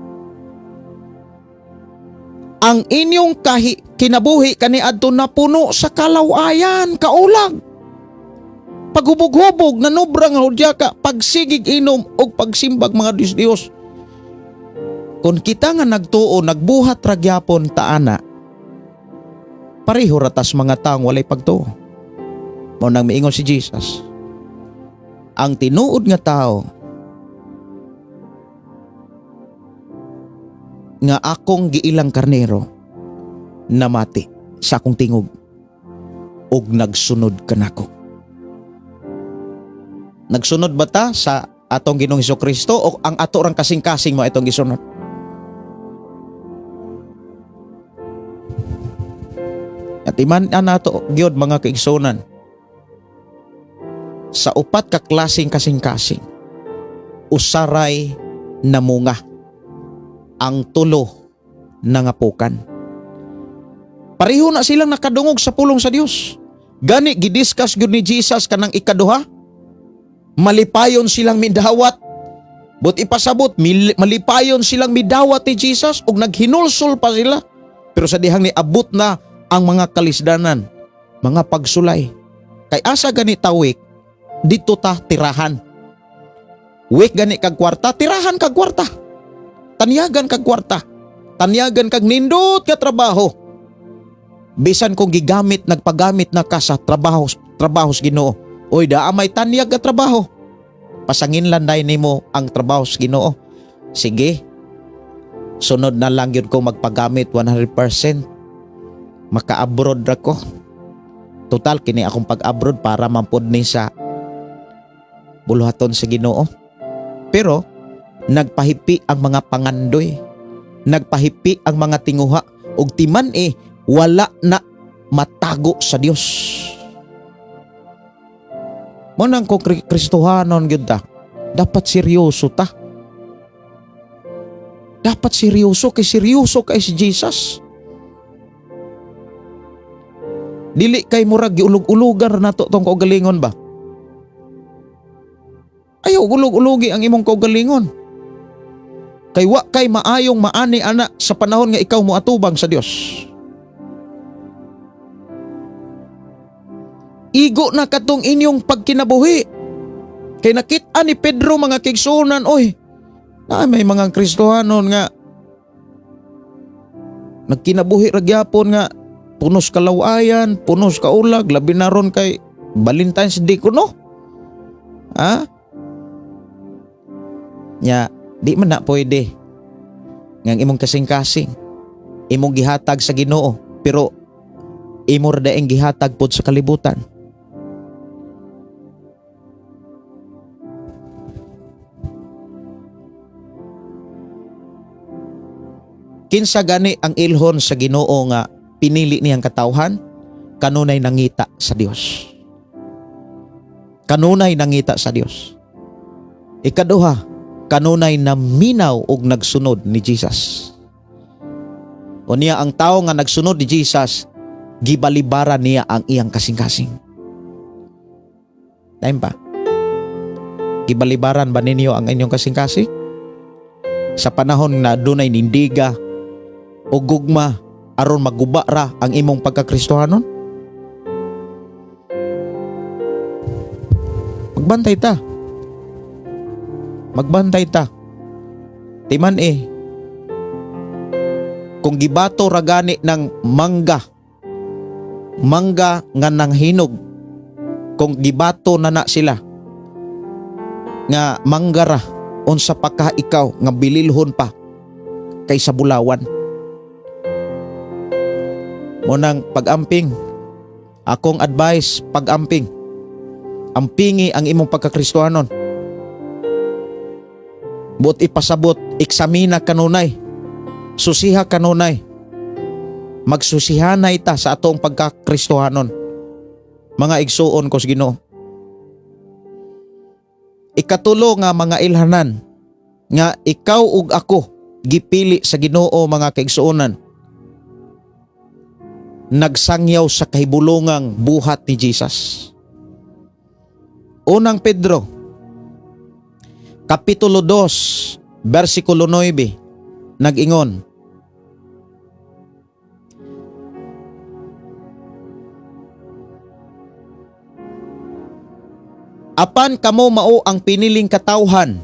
Ang inyong kinabuhi kaniadto na puno sa kalawayan, kaulag, paghubog-hubog, nanubra nga hudya ka, pagsigig inom o pagsimbag mga Diyos-Diyos. Kung kita nga nagtuo, nagbuhat ragyapon taana, pareho ratas mga taong walay pagtuo. Mao nang miingon si Jesus, ang tinuod nga tao nga akong giilang karnero namati sa akong tingog ug nagsunod kanako. Nagsunod ba ta sa atong Ginoong Hesukristo o ang ato rang kasing-kasing mo itong gisunod? At iman-an nato gyud mga kaigsunan, sa upat ka klaseng kasing-kasing usaray namunga ang tulo nangapukan. Pareho na silang nakadungog sa pulong sa Dios. Gani gidiscuss gyud ni Jesus kanang ikaduha. Malipayon silang midawat. But ipasabot malipayon silang midawat ni Jesus ug naghinulsol pa sila. Pero sa dihang niabot na ang mga kalisdanan, mga pagsulay. Kay asa gani tawik, dito ta tirahan. Wik gani kag kwarta, tirahan kag kwarta. Tanyagan kag kwarta, tanyagan kag nindot nga trabaho. Bisan kung gigamit, nagpagamit na ka sa trabahos Ginoo, oy daamay tanyag nga trabaho. Pasangin landay nimo ang trabaho sa Ginoo. Sige, sunod na lang yun ko magpagamit 100%. Maka-abroad ra ko. Total kini akong pag-abroad para mampod ni sa buluhaton sa Ginoo. Pero nagpahipi ang mga pangandoy, nagpahipi ang mga tinguha, ug timan wala na matago sa Dios. Mo nang ko Kristohanon gyud ta, dapat seryoso ta. Dapat seryoso kay si Jesus. Dili kay murag giulog-ulugar nato tong kaugalingon ba? Ayaw ulog-ulogi ang imong kaugalingon. Kay wa kay maayong maani ana sa panahon nga ikaw moatubang sa Dios. Igo na katong inyong pagkinabuhi. Kay nakita ni Pedro mga kaigsunan, oy, na may mga Kristohanon nga nagkinabuhi ragyapon nga punos kalawayan, punos kaulag, labi na ron kay Valentine's Day kuno. Ha? Nya, di man na pwede ngang imong kasing-kasing imong gihatag sa Ginoo, pero imo ra daing gihatag pod sa kalibutan. Kinsa gani ang ilhon sa Ginoo nga pinili niyang katawhan? Kanunay nangita sa Dios. Kanunay nangita sa Dios. Ikaduha, kanunay na minaw og nagsunod ni Jesus. O niya ang tao nga nagsunod ni Jesus, gibalibaran niya ang iyang kasing-kasing. Time pa? Gibalibaran ba ninyo ang inyong kasing-kasing? Sa panahon na dunay nindiga o gugma aron maguba ra ang imong pagkakristohanon? Magbantay ta. Magbantay ta. Timan kung gibato ra gani ng mangga nga nanghinog, kung gibato na sila nga manggara unsa pa ka ikaw nga bililhon pa kaysa bulawan. Mo nang pag-amping, akong advice, pag-amping, ampingi ang imong pagkakristohanon. But ipasabot, eksamina kanunay, susiha kanunay, magsusihanay ta sa atong pagkakristohanon. Mga igsuon ko sa Ginoo. Ikatulo nga mga ilhanan, nga ikaw ug ako gipili sa Ginoo mga kaigsuonan. Nagsangyaw sa kahibulongang buhat ni Jesus. Unang Pedro, Kapitulo 2, versikulo 9, nag-ingon, apan kamo mao ang piniling katawhan,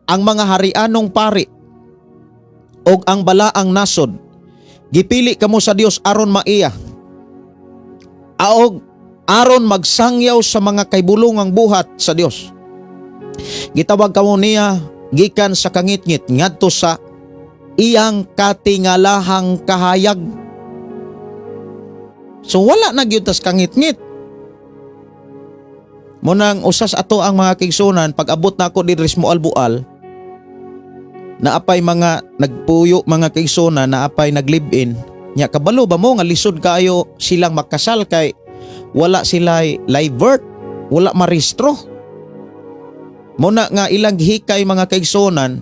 ang mga harianong pari, og ang balaang nasod. Gipili kamo sa Dios aron maiya, aog aron magsangyaw sa mga kaibulongang buhat sa Dios. Gitawag kamo niya gikan sa kangitngit ngadto sa iyang katingalahang kahayag. So wala na gyud tas kangitngit. Munang usas ato ang mga kaigsuonan, pag abot na ako diri sa Mualbual, naapay mga nagpuyo mga kaigsuonan, naapay naglive-in. Nya kabalo ba mo nga lisod kayo silang makasal kay wala sila live birth, wala marehistro. Muna nga ilang hikay mga kaigsuonan,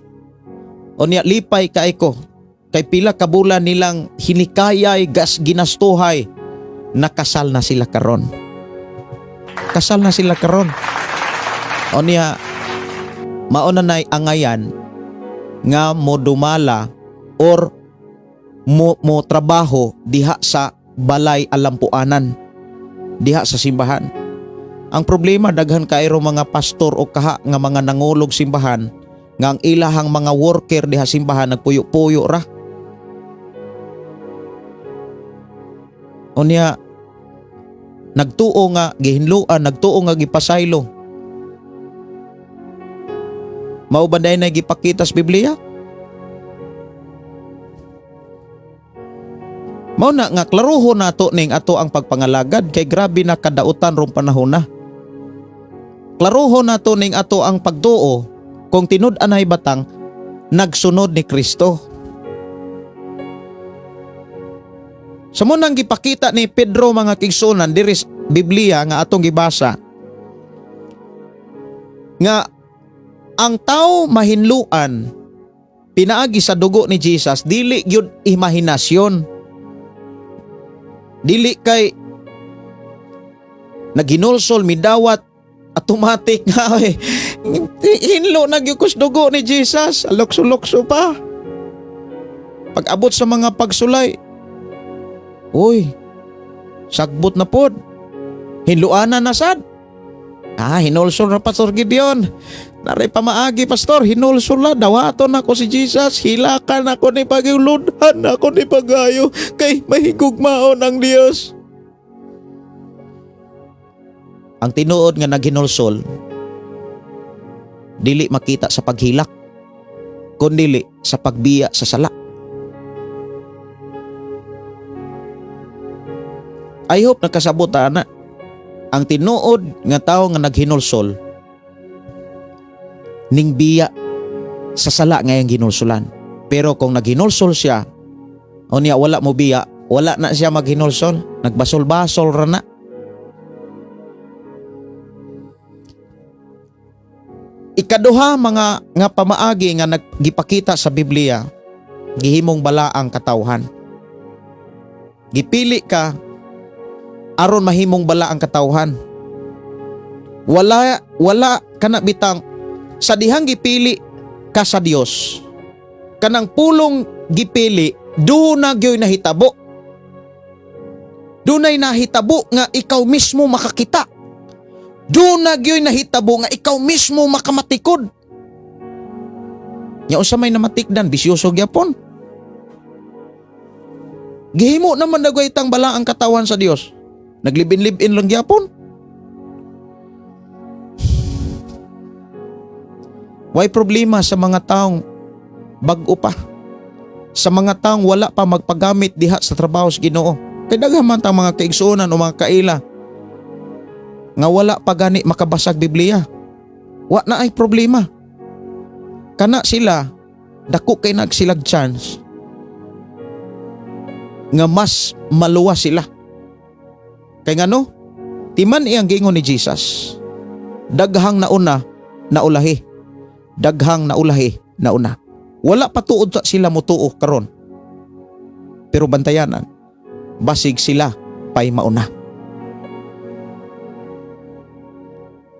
o niya lipay kay ko, kay pila ka bulan nilang hinikayay ginastuhay, nakasal na sila karon. Kasal na sila karon. O niya, mauna na'y angayan nga mo dumala or mo trabaho diha sa balay alampuanan, diha sa simbahan. Ang problema, daghan kairo mga pastor o kaha nga mga nangulog simbahan nga ang ilahang mga worker diha simbahan nagpuyo-puyo ra. O niya, nagtuo nga gihinluan, nagtuo nga gipasaylo. Mao ba day na gipakita sa Biblia? Mao na nga klaruho nato ning ato ang pagpangalagad kay grabe na kadautan rong panahon na. Klaruho nato ning ato ang pagtuo kung tinud-anay batang nagsunod ni Kristo. Sa munang gipakita ni Pedro mga kaigsuonan diri sa Biblia nga atong gibasa, nga ang tao mahinluan pinaagi sa dugo ni Jesus, dili gyud imahinasyon. Dili kay naghinulsol midawat automatic nga hinlo na gyud kus dugo ni Jesus, alokso-lokso pa. Pag abot sa mga pagsulay, uy, sagbot na pod. Hinluanan na sad. Hinulsol na Pastor Gideon. Naray pamaagi pastor, hinulsol na. Dawaton ako si Jesus. Hilakan ako ni paguludhan ako ni pagayo. Kay mahigugmaon ang Dios. Ang tinuod nga naghinulsol, dili makita sa paghilak, kundi sa pagbiya sa sala. I hope nakasabutan na ang tinuod nga tao nga naghinulsol ning biya sa sala nga yang ginulsulan. Pero kung naghinulsol siya, o niya wala mo biya, wala na siya maghinulsol, nagbasol-basol ra na. Ikaduha mga nga pamaagi nga nagipakita sa Biblia, gihimong bala ang katawhan. Gipili ka aron mahimong bala ang katawhan. Wala kana bitang sa dihang gipili ka sa Dios, kanang pulong gipili do na gyoy nahitabo. Dunay nahitabo nga ikaw mismo makakita. Do na gyoy nahitabo nga ikaw mismo makamatikod. Nya usa may namatikdan bisyoso gyapon. Gihimo naman dagway tang bala ang katawan sa Dios. Naglibin-libin lang gyapon. Way problema sa mga taong bag-o pa. Sa mga taong wala pa magpagamit diha sa trabaho sa Ginoo. Kay daghan man tang mga kaigsuonan o mga kaila nga wala pa gani makabasag Biblia. Wa na ay problema. Kana sila dako kay nagsilag chance nga mas maluwas sila. Kay ngano? Timan iyang giingon ni Jesus, daghang nauna naulahi, daghang naulahi nauna. Wala pa tuod sa sila mutuo karon. Pero bantayanan, basig sila pay mauna.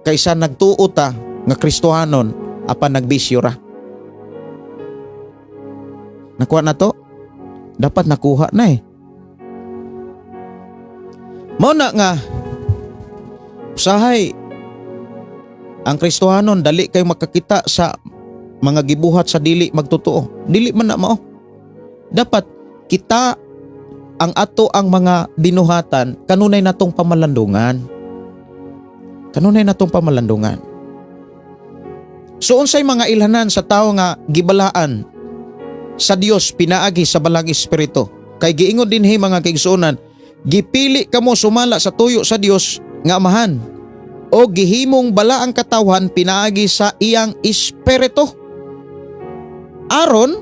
Kaysa nagtuo ta nga Kristohanon apan nagbisyo ra. Nakuha na to? Dapat nakuha na eh. Mao na nga usahay ang Kristohanon dali kay makakita sa mga gibuhat sa dili magtotoo. Dili man na mao. Dapat kita ang ato ang mga binuhatan kanunay natong pamalandungan. Kanunay natong pamalandungan. So unsay mga ilhanan sa tao nga gibalaan sa Dios pinaagi sa balang espiritu. Kay giingon dinhi mga kaigsuonan, gipili kamo sumala sa tuyo sa Dios nga Amahan o gihimong bala ang katawhan pinaagi sa iyang espiritu. Aron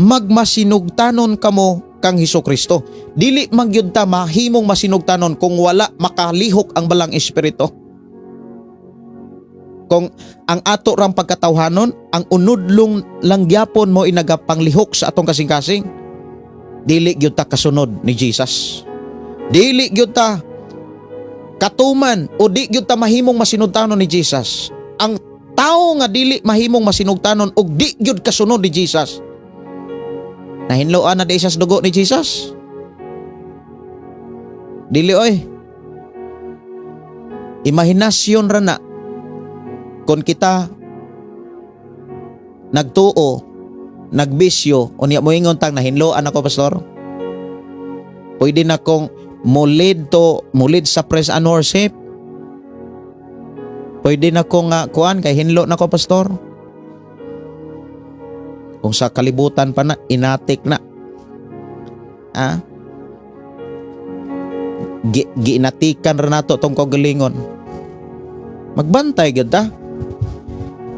magmasinugtanon kamo kang Hesukristo. Dili magyud ta mahimong masinugtanon kung wala makalihok ang balang espiritu. Kung ang ato rang pagkatawhanon, ang unudlong langyapon mo inagapanglihok sa atong kasing-kasing, dili gyud ta kasunod ni Jesus. Dili gyud ta katuman o di gyud ta mahimong masinugtanon ni Jesus. Ang tao nga dili mahimong masinugtanon ug di gyud kasunod ni Jesus, nahinloan na di sa dugo ni Jesus. Dili oy. Imahinasyon ra na kung kita nagtuo, nagbisyo, unya moingon tang nahinloan ako pastor. Pwede na kong mulid sa praise and worship. Pwede na kong kuan kay hinlo na ko pastor. Kung sa kalibutan pa na inatik na. Giinatikan ra nato tong kagalingon. Magbantay gid ta.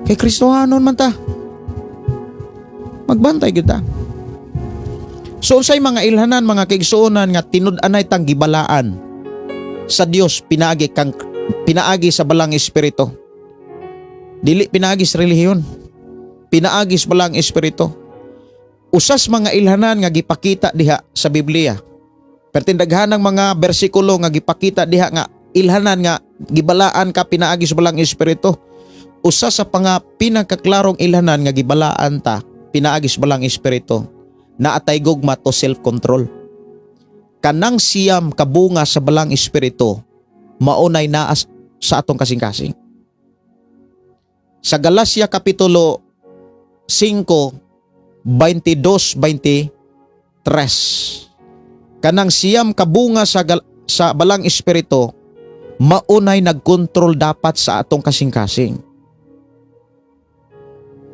Kay Kristohanon man ta. Magbantay gid ta. So unsay mga ilhanan mga kaigsuonan nga tinud-anay tang gibalaan sa Dios pinaagi sa balang espiritu. Dili pinaagi sa relihiyon. Pinaagi sa balang espiritu. Usas mga ilhanan nga gipakita diha sa Biblia. Pertindaghan ng mga bersikulo nga gipakita diha nga ilhanan nga gibalaan ka pinaagi sa balang espiritu. Usa sa pinakaklarong ilhanan nga gibalaan ta pinaagi sa balang espiritu, naatay gugma to self-control. Kanang siyam kabunga sa balang espiritu maunay naas sa atong kasing-kasing. Sa Galacia Kapitulo 5, 22-23, kanang siyam kabunga sa balang espiritu maunay nagkontrol dapat sa atong kasing-kasing.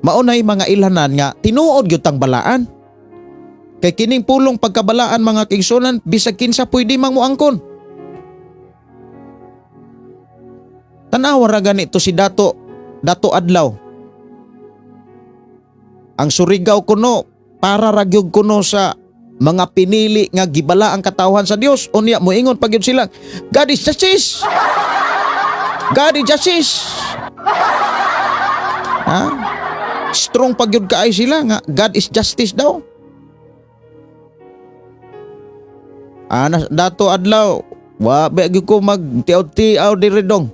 Maunay mga ilhanan nga tinuod gyud tang balaan. Kay kining pulong pagkabalaan mga kaigsuonan bisag kinsa pwede mang moangkon. Tanawa ra ganito si Dato Adlaw. Ang Surigao kuno para ra gyud kuno sa mga pinili nga gibala ang katawhan sa Dios. Unya moingon pa gyud sila, God is justice. God is justice. Strong pa gyud kaay sila nga God is justice daw. Dato Adlaw, wa ba gyud ko magtiaw-tiaw diri dong.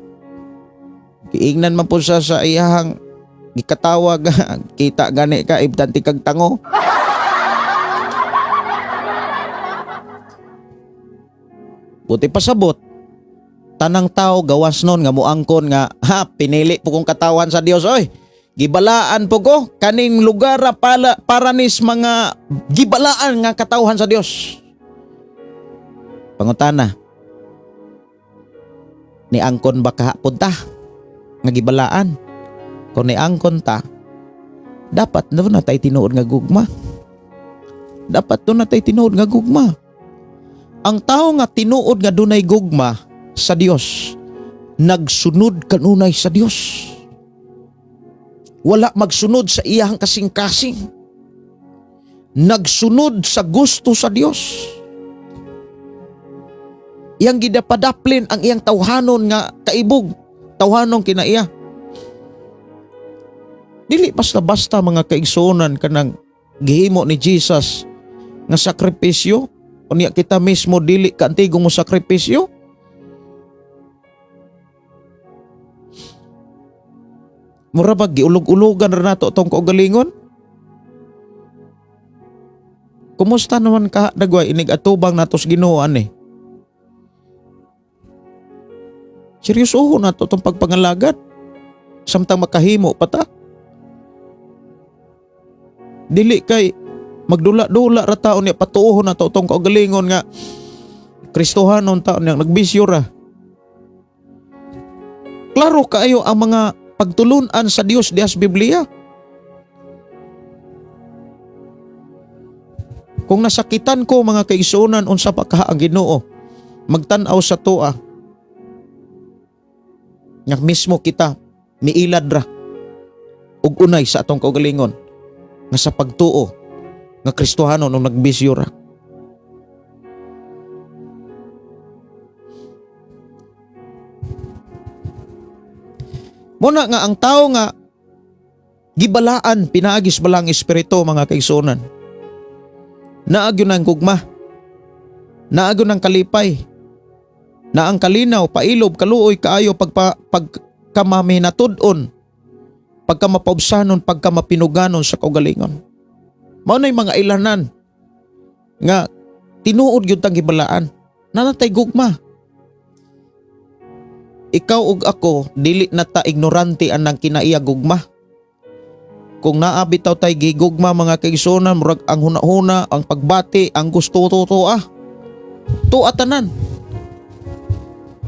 Giingnan man po sa iyahang gikatawag kita gani ka ibtanti kag tango. Buti pasabot tanang tao gawas nun nga muangkon nga pinili po kong katawan sa Dios oy. Gibalaan po ko kaning lugar para nis mga gibalaan nga katawhan sa Dios. Pangutana, ni angkon ba kahapon ta nga gibalaan? Kung ni angkon ta, dapat doon na tayo tinuod nga gugma. Dapat doon na tayo tinuod nga gugma. Ang tao nga tinuod nga dunay gugma sa Dios, nagsunod kanunay sa Dios. Wala magsunod sa iyang kasing-kasing. Nagsunod sa gusto sa Dios. Iyang gidapadaplin ang iyang tawhanon nga kaibog. Tawhanon kinaiya. Dili basta-basta mga kaigsunan kanang gihimo ni Jesus nga sakripisyo. Unya kita mismo dili kaantigong mo sakripisyo. Mura ba giulog-ulogan ra nato tong kaugalingon? Kumusta naman ka dagway inig atubang natos Ginoo ani? Seryosohon nato tong pagpangalagad. Samtang makahimo pa ta. Dili kay magdula-dula ra taon niya patuohon na to tong kaugalingon nga Kristohanon taon niya nagbisyo ra. Klaro kaayo ang mga pagtulunan sa Dios dias Biblia. Kung nasakitan ko mga kaigsunan unsa pa ka ang Ginoo, magtan-aw sa tuwa. Nga mismo kita miilad ra ug unay sa atong kaugalingon nga sa pagtuo nga Kristohanon nung nagbisyo ra. Muna nga ang tao nga gibalaan pinaagis balang espiritu mga kaigsunan. Naagyo ng gugma, naagyo ng kalipay, na ang kalinaw, pailob, kaluoy, kaayo, pagkamaminatudon, pagkamapaubsanon, pagkamapinuganon sa kaugalingon. Mao na'y mga ilanan nga tinuod yun tang gibalaan, nanatay gugma. Ikaw ug ako, dili na ta ignorante anang kinaiya gugma. Kung naabitaw tay gigugma mga kaigsunan, murag ang huna-huna, ang pagbati, ang gusto tutoa. Tuatanan.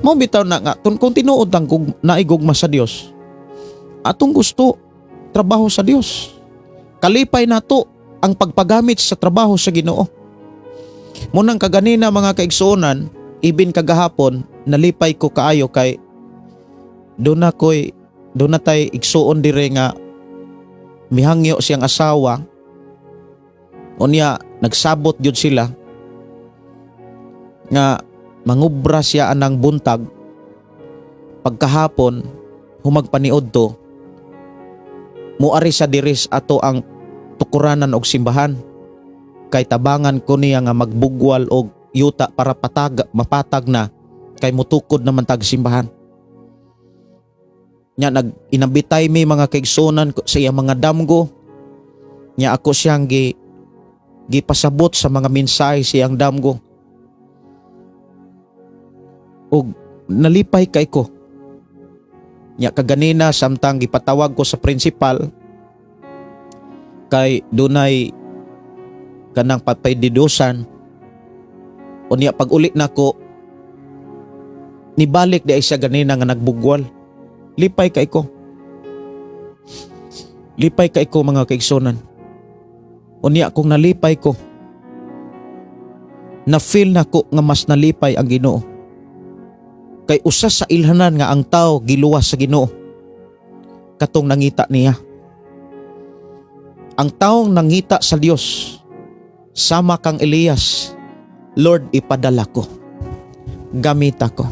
Mao bitaw na nga kung tinuod ang naigugma sa Dios. Atong gusto trabaho sa Dios. Kalipay nato ang pagpagamit sa trabaho sa Ginoo. Munang kaganina mga kaigsunan, ibin kagahapon, nalipay ko kaayo kay doon na tay igsuon dire nga mihangyo siyang asawa. Unya nagsabot jud sila nga mangubra siya anang buntag. Pagkahapon humagpaniod to, muari sa diris ato ang tukuranan og simbahan. Kay tabangan ko niya nga magbugwal og yuta para mapatag na kay mutukod naman tag simbahan. Nya inabitay mi mga kaigsunan sa iya mga damgo. Nya ako siyang gipasabot sa mga mensahe siyang damgo. Og nalipay kay ko. Nya kaganina samtang gipatawag ko sa principal kay dunay kanang papaydidosan. Unya pag uli nako nibalik di ay siya ganina nga nagbugwal. Lipay kay ko. Lipay kay ko mga kaigsunan. Unya kung nalipay ko, na-feel na ko nga mas nalipay ang Ginoo. Kay usa sa ilhanan nga ang tao giluwas sa Ginoo. Katong nangita niya. Ang taong nangita sa Dios, sama kang Elias, Lord ipadala ko. Gamita ko.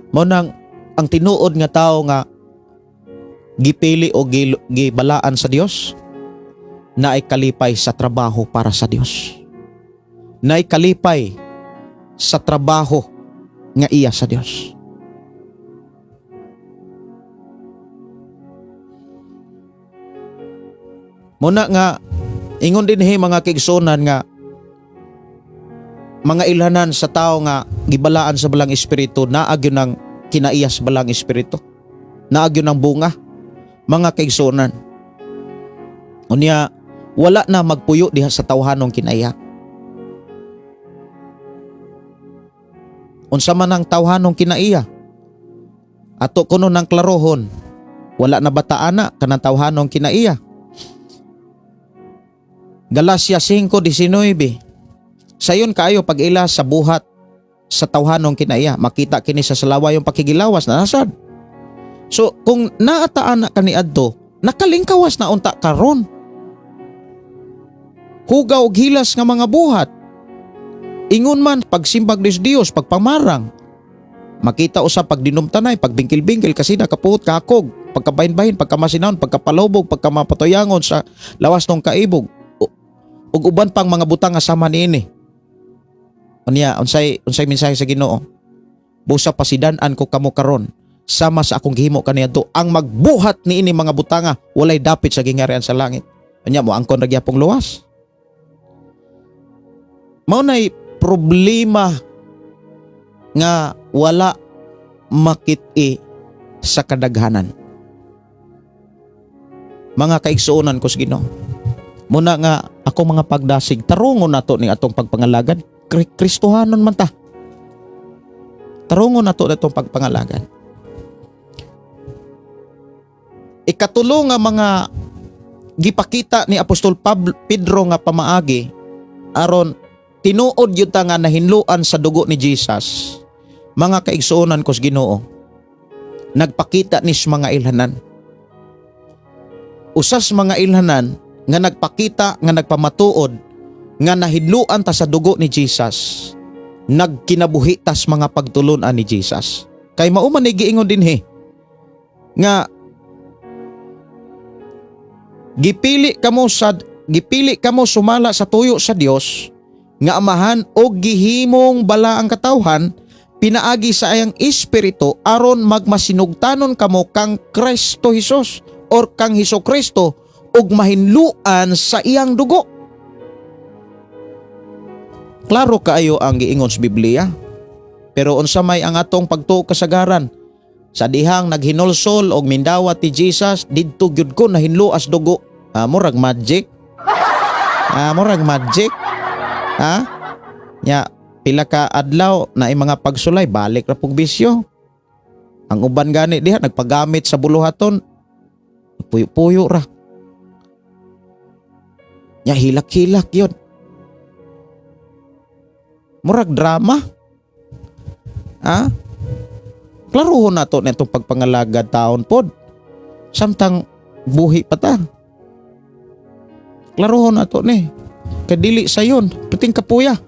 Monang ang tinuod nga tao nga gipili o gibalaan sa Dios, naay kalipay sa trabaho para sa Dios. Naay kalipay sa trabaho nga iya sa Dios. Muna nga ingon din mga kaigsunan nga mga ilhanan sa tao nga gibalaan sa balang espiritu, naagyo ng kinaiyas balang espiritu, naagyo ng bunga mga kaigsunan. Unya wala na magpuyo diha sa tawhanong kinaiya. Unsa man ang tawhanong kinaiya, ato kuno ng klarohon, wala na bataana kanang tawhanong kinaiya. Galacia 5:19. Sayon kaayo pag-ila sa buhat sa tawhanong kinaiya, makita kini sa salawa yung pakigilawas na nasad. So kung naataan na kaniadto, nakalingkawas na unta karon. Hugaw og hilas nga mga buhat. Ingon man pagsimbag ni Dios, pagpamarang. Makita usab pag dinumtanay, pag bingkil-bingkil kasi nakapuot kakog, pagkabahin-bahin, pagkamasinahon, pagkapalubog, pagkamapatoyangon sa lawas ng kaibog. Ug uban pang mga butang nga sama niini. Unya unsay mensahe sa Ginoo? Busa pasidan-an ko kamo karon sama sa akong gihimo kaniadto ang magbuhat niini mga butanga walay dapit sa gingarian sa langit. Unya mo angkon ra gyapong luwas. Mao nay problema nga wala makit-i sa kadaghanan. Mga kaigsuonan ko sa Ginoo. Muna nga ako mga pagdasig tarungon nato ning atong pagpangalagad. Kristohanon man ta. Tarungon nato natong pagpangalagad. Ikatulo nga mga gipakita ni Apostol Pedro nga pamaagi aron tinuod yun ta nga nahinluan sa dugo ni Jesus. Mga kaigsuonan ko sa Ginoo, nagpakita nis mga ilhanan. Usas mga ilhanan nga nagpakita nga nagpamatuod nga nahinluan ta sa dugo ni Jesus, nagkinabuhi tas mga pagtulunan ni Jesus. Kay mauman ni giingon dinhi nga gipili kamo sumala sa tuyo sa Dios nga amahan og gihimong bala ang katawhan pinaagi sa ayang espiritu aron magmasinugtanon kamo kang Kristo Jesus or kang Hesukristo ug mahinluan sa iyang dugo. Klaro kaayo ang giingon sa Biblia. Pero unsa may ang atong pagtuo kasagaran sa dihang naghinulsol og mindawat ti Jesus didto gyud ko nahinluas dugo. Murag magic. Murag magic. Nya pila ka adlaw na mga pagsulay balik ra pug bisyo. Ang uban gani diha nagpagamit sa buluhaton puyo-puyo ra. Nya hilak-hilak yun. Murag drama. Klaruhon nato nitong pagpangalagad taon pod. Samtang buhi pa ta. Klaruhon nato ni. Kadili sayon, puting kapuya.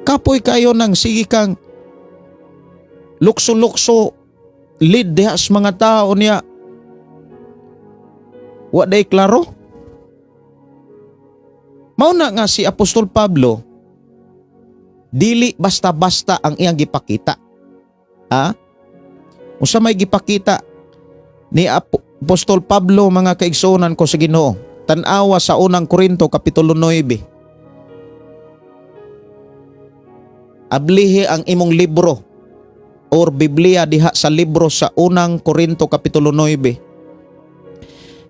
Kapoy kayo nang sige kang lukso-lukso lead diha sa mga tao niya. Wa day klaro. Mao na nga si Apostol Pablo dili basta-basta ang iyang gipakita. Unsa may gipakita ni Apostol Pablo mga kaigsuonan ko sa Ginoo. Tan-awa sa unang Korinto kapitulo 9. Ablihi ang imong libro or Biblia diha sa libro sa unang Korinto kapitulo 9.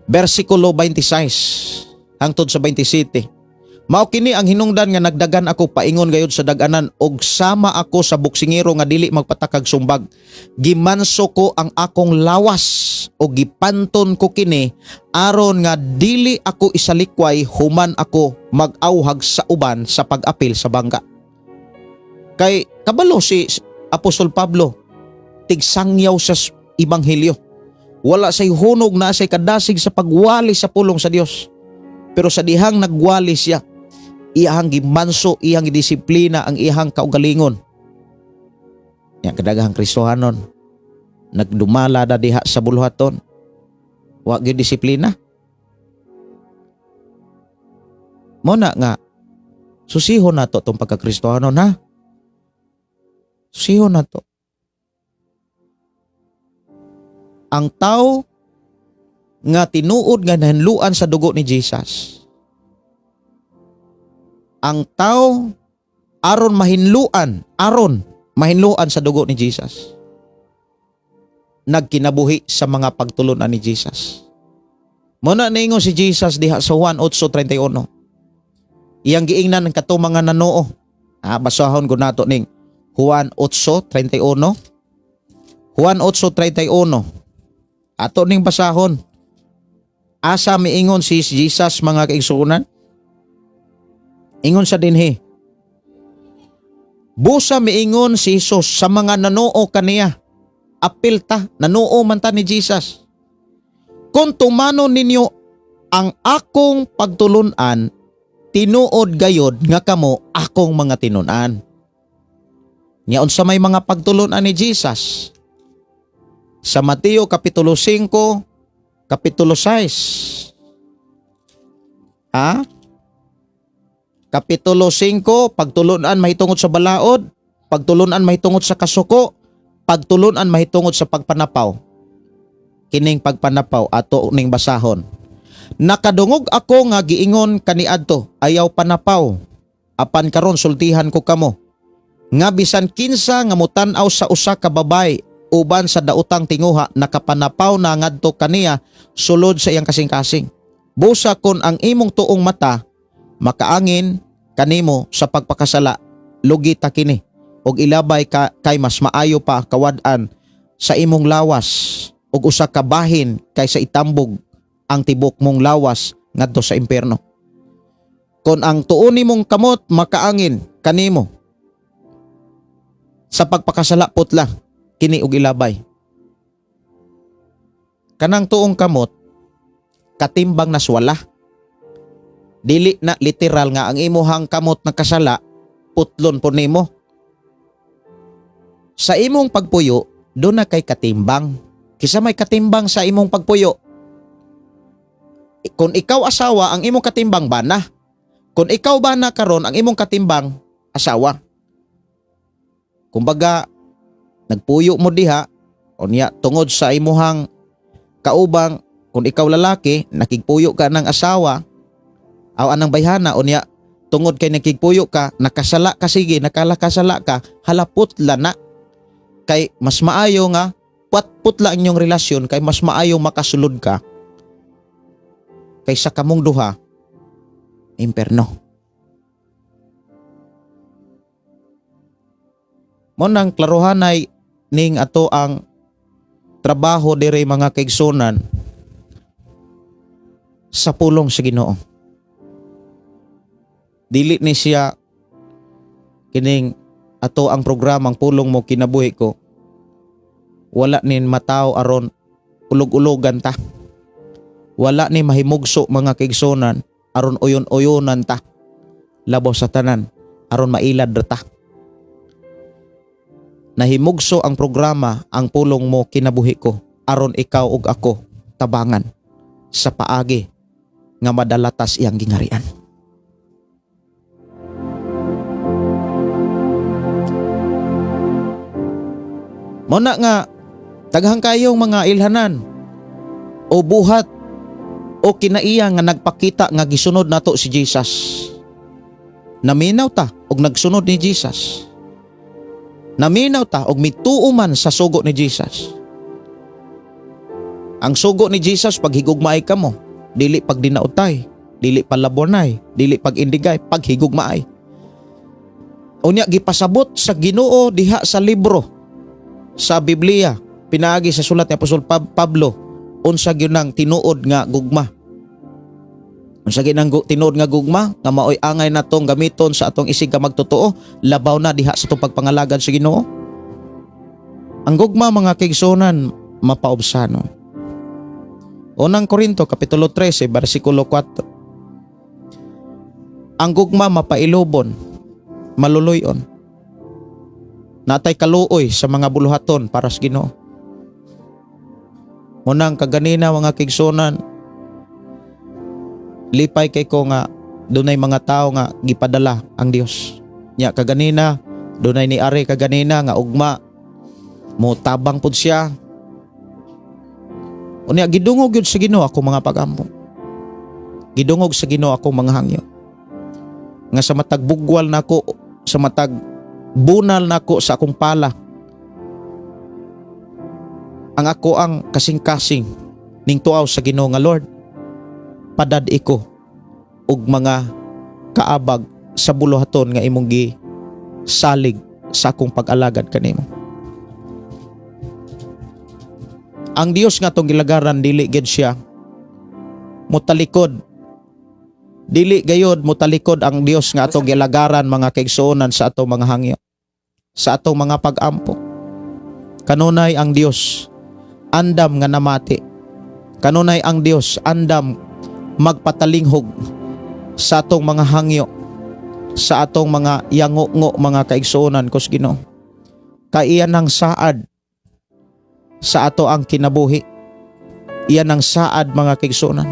Versikulo 26 hangtod sa 27. Mao kini ang hinungdan nga nagdagan ako paingon gayud sa dag-anan og sama ako sa buksingero nga dili magpatakag sumbag. Gimanso ko ang akong lawas o gipanton ko kini aron nga dili ako isalikway human ako mag-awhag sa uban sa pag-apil sa bangka. Kay kabalo si Apostol Pablo tigsangyaw sa ebanghelyo. Wala say hunog na say kadasig sa pagwali sa pulong sa Dios. Pero sa dihang nagwali siya, iyang gimanso, iyang gidisiplina ang iyang kaugalingon. Yang kadagahang Kristohanon nagdumala da diha sa buluhaton. Wa gyud disiplina. Mo na nga susihon nato tong pagka-Kristohanon ha. Susihon nato. Ang tao nga tinuod nga nahinluan sa dugo ni Jesus. Ang tao aron mahinluan sa dugo ni Jesus. Nagkinabuhi sa mga pagtulunan ni Jesus. Muna naingon si Jesus diha sa Juan 8:31. Iyang giingnan ng katong mga nanoo. Basahon ko nato ning Juan 8:31. Juan 8:31. Ato ning basahon. Asa miingon si Jesus mga kaigsuonan? Ingon sa dinhi. Busa miingon si Jesus sa mga nanoo kaniya. Apil ta, nanoo man ta ni Jesus. Kung tumano ninyo ang akong pagtulunan, tinuod gayod nga kamo akong mga tinunan. Nya unsa may mga pagtulunan ni Jesus? Sa Mateo kapitulo 5, kapitulo 6. Kapitulo 5, pagtulunan mahitungod sa balaod, pagtulunan mahitungod sa kasuko, pagtulunan mahitungod sa pagpanapaw. Kining pagpanapaw ato ning basahon. Nakadungog ako nga giingon kaniadto, ayaw panapaw. Apan karon sultihan ko kamo. Nga bisan kinsa nga mutan-aw sa usa ka babay uban sa daotang tinguha nakapanapaw na ngadto kaniya sulod sa iyang kasing-kasing. Busa kon ang imong tuong mata makaangin kanimo sa pagpakasala, lugi ta kini og ilabay ka kay mas maayo pa kawad-an sa imong lawas og usa ka bahin kaysa itambog ang tibok mong lawas ngadto sa impierno. Kon ang tuon nimong kamot makaangin kanimo sa pagpakasala putla, kini og ilabay. Kanang tuong kamot katimbang naswala. Dili na literal nga ang imuhang kamot na kasala putlon po nimo. Sa imong pagpuyo do na kay katimbang. Kisa may katimbang sa imong pagpuyo. Kung ikaw asawa, ang imong katimbang bana. Kung ikaw bana karon, ang imong katimbang asawa. Kumbaga nagpuyo mo diha unya tungod sa imuhang kaubang, kung ikaw lalaki nakigpuyo ka ng asawa aw anang bayhana unya tungod kay nakigpuyo ka nakasala ka sige nakalakasala ka halapot lana kay mas maayo nga putla inyong relasyon kay mas maayo makasulod ka kaysa kamong duha imperno. Mo nang klarohanay ning ato ang trabaho dire mga kaigsunan sa pulong sa Ginoo. Dili ni siya kining ato ang programang pulong mo kinabuhi ko. Wala ni mataw aron ulog-ulogan ta. Wala ni mahimugso mga kaigsunan aron uyon-uyonan ta. Labaw sa tanan aron mailad ta. Nahimugso ang programa ang pulong mo kinabuhi ko aron ikaw ug ako tabangan sa paagi nga madalatas iyang gingarian. Muna nga daghang kayong mga ilhanan o buhat o kinaiya nga nagpakita nga gisunod nato si Jesus. Naminaw ta og nagsunod ni Jesus. Naminaw ta og mituo man sa sugo ni Jesus. Ang sugo ni Jesus paghigugmaay kamo, dili pag dinautay, dili palabonay, dili pag indigay, paghigugmaay. Unya gipasabot sa Ginoo diha sa libro sa Biblia, pinaagi sa sulat ni Apostol Pablo, unsa gyud nang tinuod nga gugma. Unsa gyud nang tinuod nga gugma nga maoy angay natong gamiton sa atong isig ka magtotoo, labaw na diha sa itong pagpangalagad sa Ginoo. Ang gugma mga kaigsunan mapaobsano. Unang Korinto kapitulo 13 bersikulo 4. Ang gugma mapailubon, maluluyon. Natay kaluoy sa mga buluhaton para sa Ginoo. Unang kaganina mga kaigsunan, lipay kay ko nga dunay mga tao nga gipadala ang Dios. Nya kaganina dunay ni ari kaganina nga ugma mo tabang pud siya. Unya gidungog gyud sa Ginoo ako mga pag-ampo. Gidungog sa Ginoo ako mga hangyo. Nga sa matag bugwal nako, sa matag bunal nako sa akong pala. Ang ako ang kasing-kasing ning tuaw sa Ginoo nga Lord, padad iko og mga kaabag sa buluhaton nga imong gi salig sa akong pag-alagad kanimo. Ang Dios nga tong gilagaran dili gid siya mutalikod. Dili gayod mutalikod ang Dios nga atong gilagaran mga kaigsuonan sa atong mga hangyo, sa atong mga pag-ampo. Kanunay ang Dios andam nga namati. Kanunay ang Dios andam magpatalinghog sa atong mga hangyo, sa atong mga yango-ngo mga kaigsuonan kus Ginoo. kay iyan ang saad sa ato ang kinabuhi. Iyan ang saad mga kaigsuonan.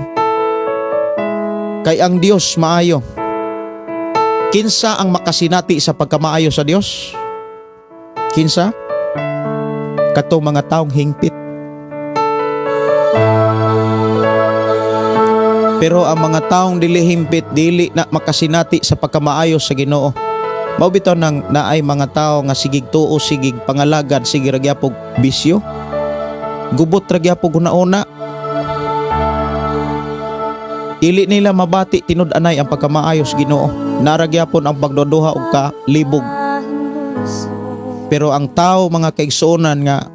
Kay ang Dios maayo. Kinsa ang makasinati sa pagkamaayo sa Dios? Kinsa? Katong mga taong hingpit. Pero ang mga taong dili hingpit, dili na makasinati sa pagkamaayo sa Ginoo. Mao bitaw nang naay mga tao nga sigig tuo, sigig pangalagad, sige ra gyapon bisyo. Gubot ra gyapon una-una. Ili nila mabati tinud-anay ang pagkamaayo sa Ginoo. Nara gyapon ang pagduduha og kalibog. Pero ang tao mga kaigsuonan nga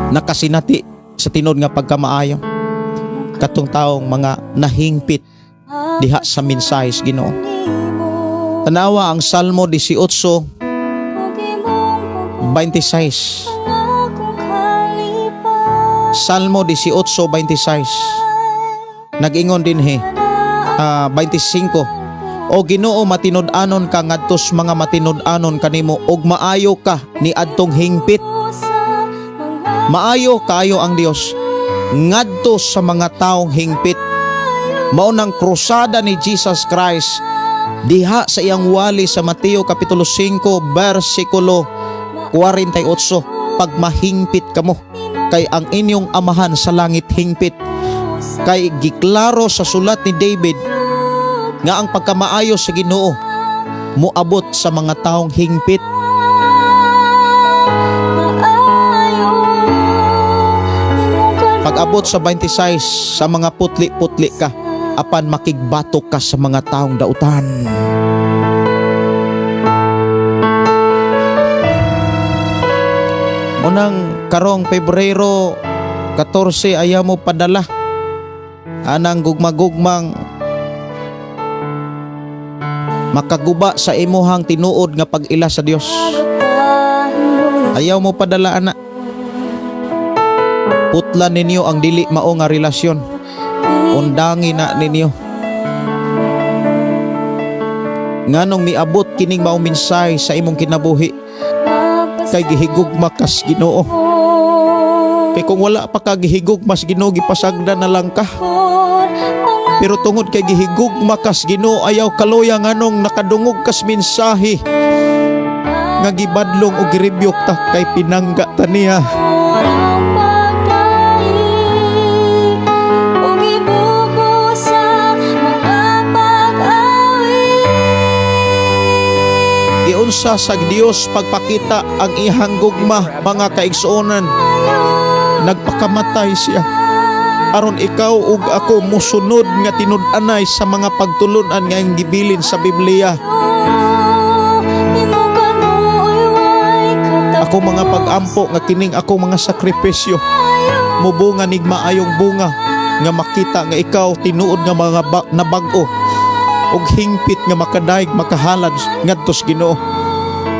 nakasinati sa tinud nga pagkamaayo, katong taong mga nahingpit diha sa mensahe sa Ginoo. Tanawa ang Salmo 18:26. Salmo 18:26. Nag-ingon din 25. O Ginoo, matinud-anon ka ngadtos mga matinud-anon kanimo, ug maayo ka ni adtong hingpit. Maayo kaayo ang Dios ngadto sa mga taong hingpit. Mao nang krusada ni Jesus Christ diha sa iyang wali sa Mateo kapitulo 5 bersikulo 48. Pag mahingpit kamo, kay ang inyong amahan sa langit hingpit. Kay giklaro sa sulat ni David nga ang pagkamaayo sa Ginoo moabot sa mga taong hingpit. Pag-abot sa 26, sa mga putli-putli ka, apan makigbatok ka sa mga taong dautan. Unang karong Pebrero 14 ayaw mo padala anang gugmagugmang makaguba sa imuhang tinuod nga pag-ila sa Dios. Ayaw mo padala ana. Putlan ninyo ang dili mao nga relasyon. Undangi na ninyo. Nganong miabot kining mao mensahe sa imong kinabuhi kay gihigugma kas Ginoo. Kay kung wala pa ka gihigugma sa Ginoo, gipasagdan na lang ka. Pero tungod kay gihigugma kas Ginoo, ayaw kaloya nganong nakadungog kas mensahe nga gibadlong o girebyok ta kay pinangga ta niya. Giunsa sa Dios pagpakita ang ihang gugma mga kaigsuonan, nagpakamatay siya aron ikaw ug ako musunod nga tinud-anay sa mga pagtulon-an nga iyang gibilin sa Biblia. Ako mga pag-ampo nga kining ako mga sakripisyo mubunga nig maayong bunga nga makita nga ikaw tinuod nga mga nabag-o ug hingpit nga makadaig makahalad ngadto sa Ginoo.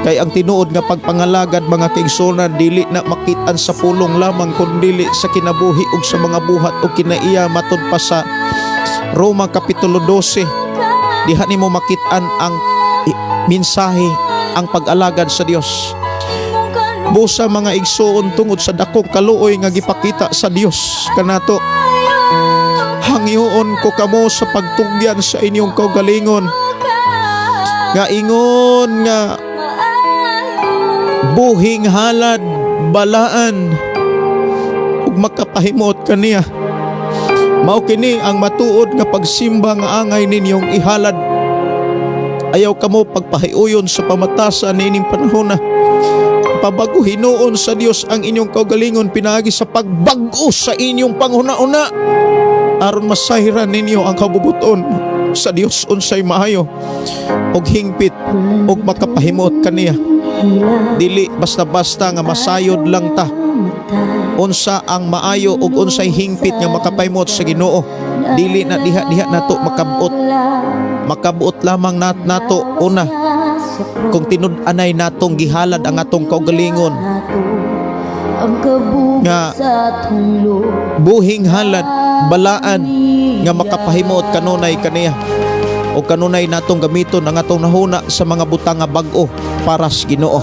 Kay ang tinuod nga pagpangalagad mga kaigsuonan dili na makitaan sa pulong lamang kundi sa kinabuhi ug sa mga buhat ug kinaiya matud pa sa Roma kapitulo 12. Diha nimo makitaan ang mensahe ang pag-alagad sa Dios. Busa mga igsuon tungod sa dakong kaluoy nga gipakita sa Dios kanato. Hangyoon ko kamo sa pagtugyan sa inyong kaugalingon nga ingon nga buhing halad balaan ug makapahimot kaniya. Mao kini ang matuod nga pagsimba nga angay ninyong ihalad. Ayaw kamo pagpahiuyon sa pamatasan niining panahon na pabago hinuon sa Dios ang inyong kaugalingon pinaagi sa pagbag-o sa inyong panghuna-una aron masahiran ninyo ang kabubuton sa Dios unsay maayo og hingpit og makapahimot kaniya. Dili basta-basta nga masayod lang ta unsa ang maayo ug unsay hingpit nga makapahimot sa Ginoo. Dili na diha nato makabuot lamang nato una kung tinud-anay natong gihalad ang atong kaugalingon nga buhing halad balaan nga makapahimot kanunay kaniya. O kanunay natong gamiton ang atong nahuna sa mga butang nga bag-o para sa Ginoo.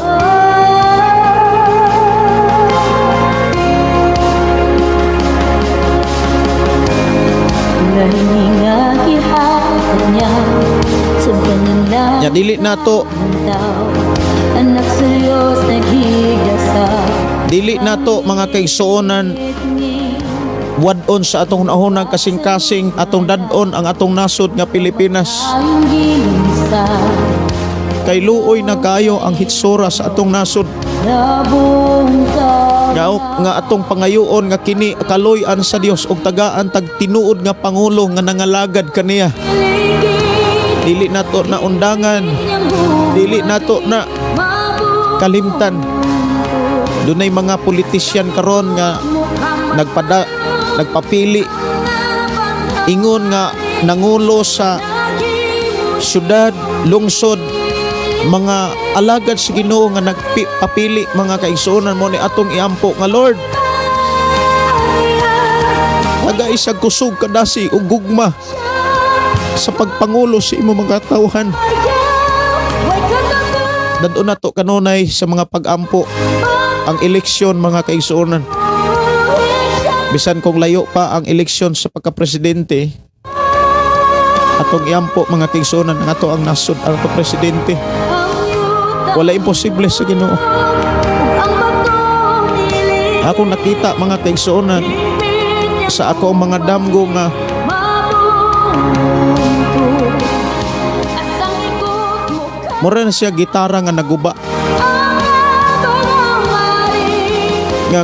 Nahinga gihapon niya sa banana. Nya dili nato Anak serios nagigasa. dili nato mga kaigsuonan wadon sa atong nahunang kasing-kasing atong dadon ang atong nasod nga Pilipinas. Ayong gilinsa Kay luoy na kayo ang hitsura sa atong nasod. labong ka. Nga atong pangayoon nga kini kaloy-an sa Dios ug tagaan tag tinuod nga pangulo nga nangalagad kaniya. Dili nato na undangan, dili nato na kalimtan. Dunay mga politisyan karon nga nagpapili ingon nga nangulo sa syudad, lungsod, mga alagad sa Ginoo nga nagpapili mga kaigsuonan mo ni atong iampo nga Lord. Nagaisag kusog kadasi ug gugma sa pagpangulo sa imo mga tawhan. Dadon nato kanunay sa mga pag-ampo ang eleksyon mga kaigsuonan. Bisan kung layo pa ang eleksyon sa pagka-presidente, atong iampo mga kaigsuonan nga ato ang nasod ang presidente. Wala imposible sa Ginoo. Akong nakita mga kaigsuonan sa ako ang mga damgo nga mura na siya gitara nga naguba. Nga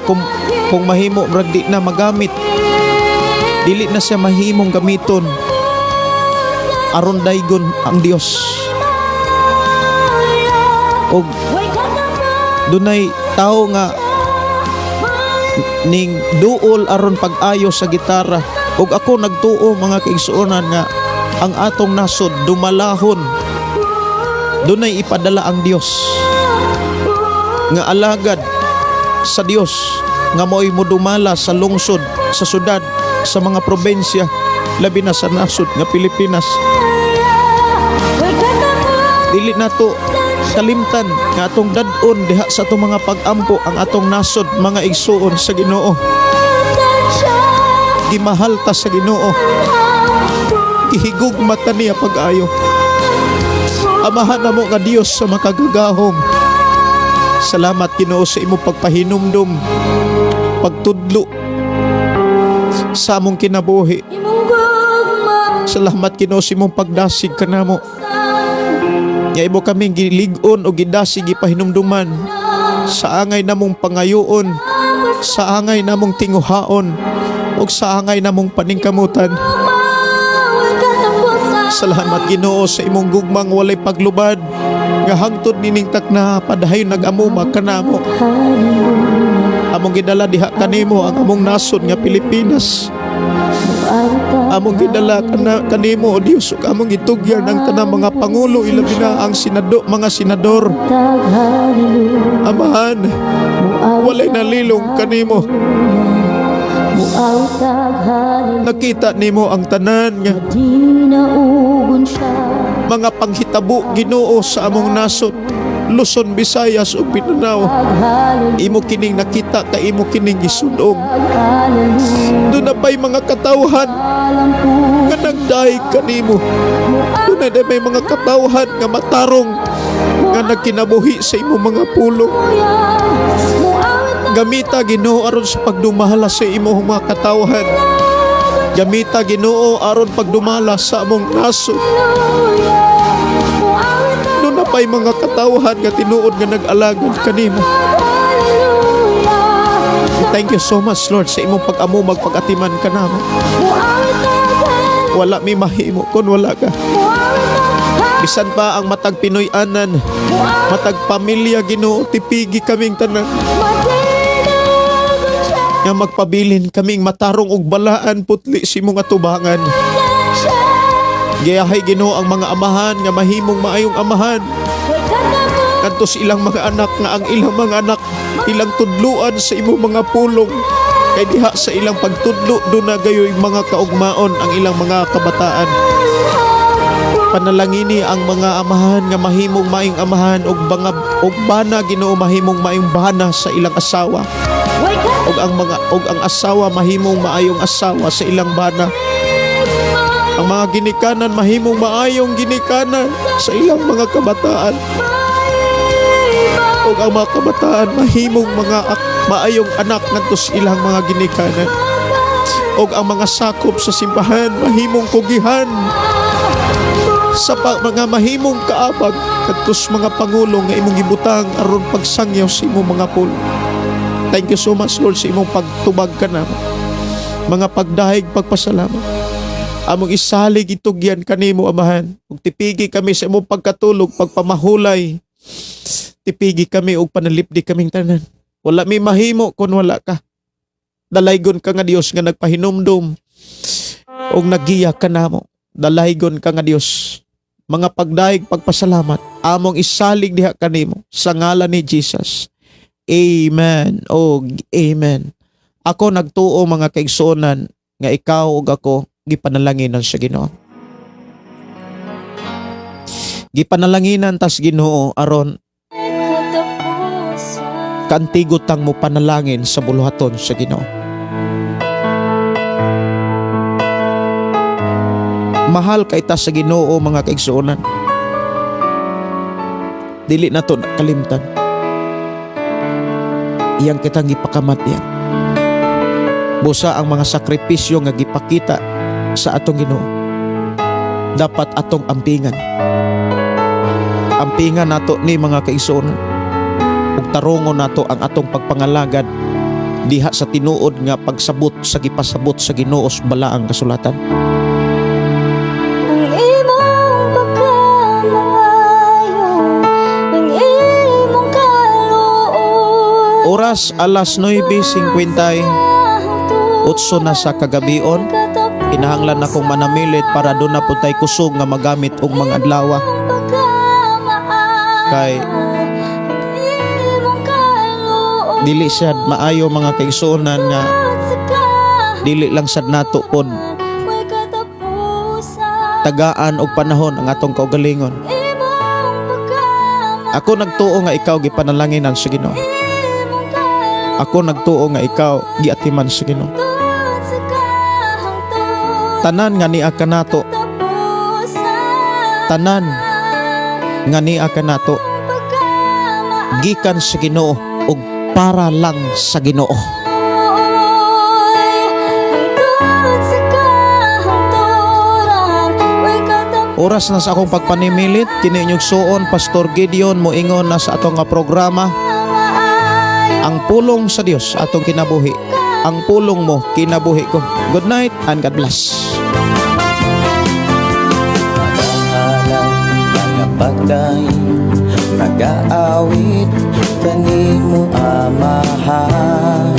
kung mahimo murag di na magamit, dili na siya mahimong gamiton aron daygon ang Dios. Og dunay tao nga ning duol aron pag-ayo sa gitara. Og ako nagtuo mga kaigsuonan nga ang atong nasod dumalahon. Dunay ipadala ang Dios nga alagad sa Dios nga mo'y mudumala sa lungsod, sa syudad, sa mga probensya, labi na sa nasod nga Pilipinas. Dili nato kalimtan nga atong dadon diha sa atong mga pag-ampo ang atong nasod mga igsuon sa Ginoo. Gimahalta sa Ginoo, gihigugma ta niya pag-ayo. Amahan namo nga Dios sa makagagahom. Salamat Ginoo sa imo pagpahinumdum, pagtudlo sa among kinabuhi. Salamat Ginoo sa imong pagdasig kanamo. Nga imo kaming gilig-on o gidasig gipahinumduman sa angay namong pangayoon, sa angay namong tinguhaon, o sa angay namong paningkamutan. Salamat Ginoo sa imong gugmang walay paglubad nga hangtod nining takna padayon nag-amuma kanamo. Among gidala diha kanimo ang among nasod nga Pilipinas. Among gidala kanimo o Dios ug among gitugyan ang tanang mga pangulo ilabi na ang mga senador. Amahan, walay nalilong kanimo. Nakita nimo ang tanan nga mga panghitabo Ginoo sa among nasod, Luzon, Visayas ug Mindanao. Imo kining nakita ka imo kining gisudong. Doon na ba'y mga katawhan nga nagdaig kanimo? Doon na may mga katawhan nga matarong nga nagkinabuhi sa imo mga pulong. Gamita Ginoo aron sa pagdumahala sa imong mga katawhan. Gamita Ginoo aron pagdumala sa among nasod. Doon na pa'y mga katawhan nga tinuod nga nag-alagad kanimo. Thank you so much Lord sa imong pag-amumag pag-atiman ka naman. Wala mi mahimo kun wala ka. Bisan pa ang matag Pinoy-anan, matag pamilya Ginoo, tipigi kaming tanan. Nga magpabilin kaming matarong og balaan putli si mong atubangan. Giyahay Ginoo ang mga amahan nga mahimong maayong amahan. Kadto sa ilang mga anak nga ang ilang mga anak ilang tudluan sa imong mga pulong. Kay diha sa ilang pagtudlo do na gayoy mga kaugmaon ang ilang mga kabataan. Gipanalangini ang mga amahan nga mahimong maing amahan og bana Ginoo mahimong maing bana sa ilang asawa. Og ang asawa mahimong maayong asawa sa ilang bana. Ang mga ginikanan mahimong maayong ginikanan sa ilang mga kabataan. Og ang mga kabataan mahimong maayong anak ngadto sa ilang mga ginikanan. Og ang mga sakop sa simbahan mahimong kugihan sa mga mahimong kaabag ngadto sa mga pangulong nga imong gibutang aron pagsangyaw sa imong mga pulo. Thank you so much, Lord, sa imong pagtubag kanamo. Mga pagdahig, pagpasalamat. Among isalig itugyan kanimo, Amahan. Ug tipigi kami sa imong pagkatulog, pagpamahulay. Tipigi kami ug panalipdi kaming tanan. Wala mi mahimo kun wala ka. Dalaygon ka nga Dios nga nagpahinumdum ug nagiya kanamo. Dalaygon ka nga Dios. Mga pagdahig, pagpasalamat. Among isalig diha kanimo sa ngalan ni Jesus. Amen. O amen. Ako nagtuo mga kaigsuonan nga ikaw ug ako gipanalanginan sa Ginoo. Gipanalanginan tas Ginoo aron kantigotang mo panalangin sa buluhaton sa Ginoo. Mahal kay ta sa Ginoo mga kaigsuonan. Dili nato kalimtan. Iyang kitang gipakamatyan. Busa ang mga sakripisyo nga gipakita sa atong Ginoo. Dapat atong ampingan. Ampingan nato ni mga kaigsuonan. Ug tarongon nato ang atong pagpangalagad diha sa tinuod nga pagsabot sa gipasabot sa Ginoo sa balaang kasulatan. Ang imong pagkamaayo, ang imong kaluoy. Oras alas 9:50. Utso na sa kagabion, kinahanglan akong manamilit para doon na putay kusog nga magamit og mga adlaw. Kay dili sad maayo mga kaigsuonan nga dili lang sad nato pod tagaan og panahon ang atong kaugalingon. Ako nagtuo nga ikaw gipanalanginan sa Ginoo. Ako nagtuo nga ikaw giatiman sa Ginoo. Tanan nga niya ka nato. Tanan nga niya ka nato. Gikan sa Ginoo ug para lang sa Ginoo. Oras na sa akong pagpanimilit, kini inyong suon Pastor Gideon moingon na sa atong nga programa. Ang pulong sa Dios atong kinabuhi. Ang pulong mo kinabuhi ko. Good night and God bless. Pagday nag-aawit kanimo Amahan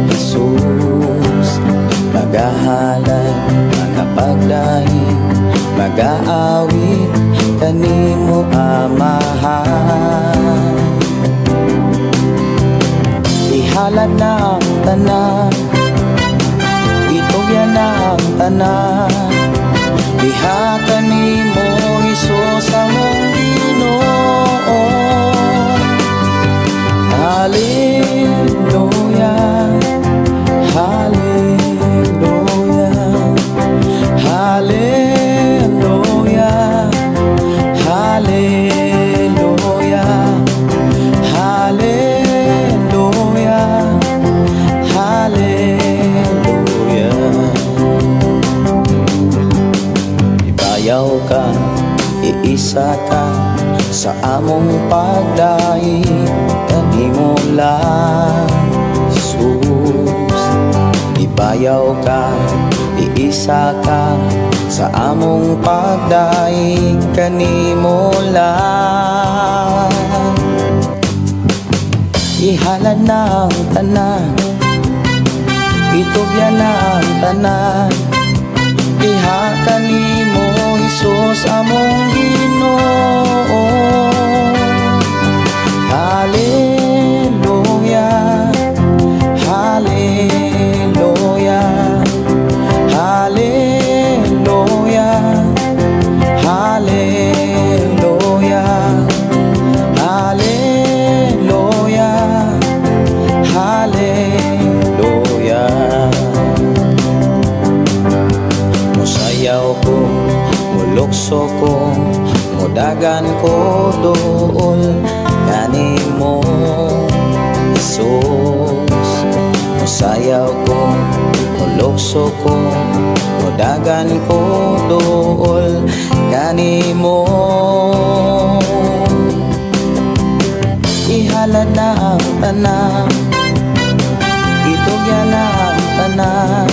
Jesus, nagahalay mga pagday mag-aawit kanimo Amahan. Ihalad na ang tanan, itugyan na ang tanan, diha kanimo Jesus among Ginoo. Hallelujah, hallelujah, hallelujah, hallelujah, hallelujah, hallelujah. Ibayaw ka, iisa ka sa among pagdahi kanimo lang Jesus. Ibayaw ka, iisa ka sa among pagdahi kanimo lang. Ihalad na ang tanan, itugyan na ang tanan, diha kanimo Jesus among Ginoo. Hallelujah, hallelujah, hallelujah, hallelujah. sayaw ko, ulokso ko, mudagan ko dool kanimo. Ihalad na ang tanan, itugyan na ang tanan,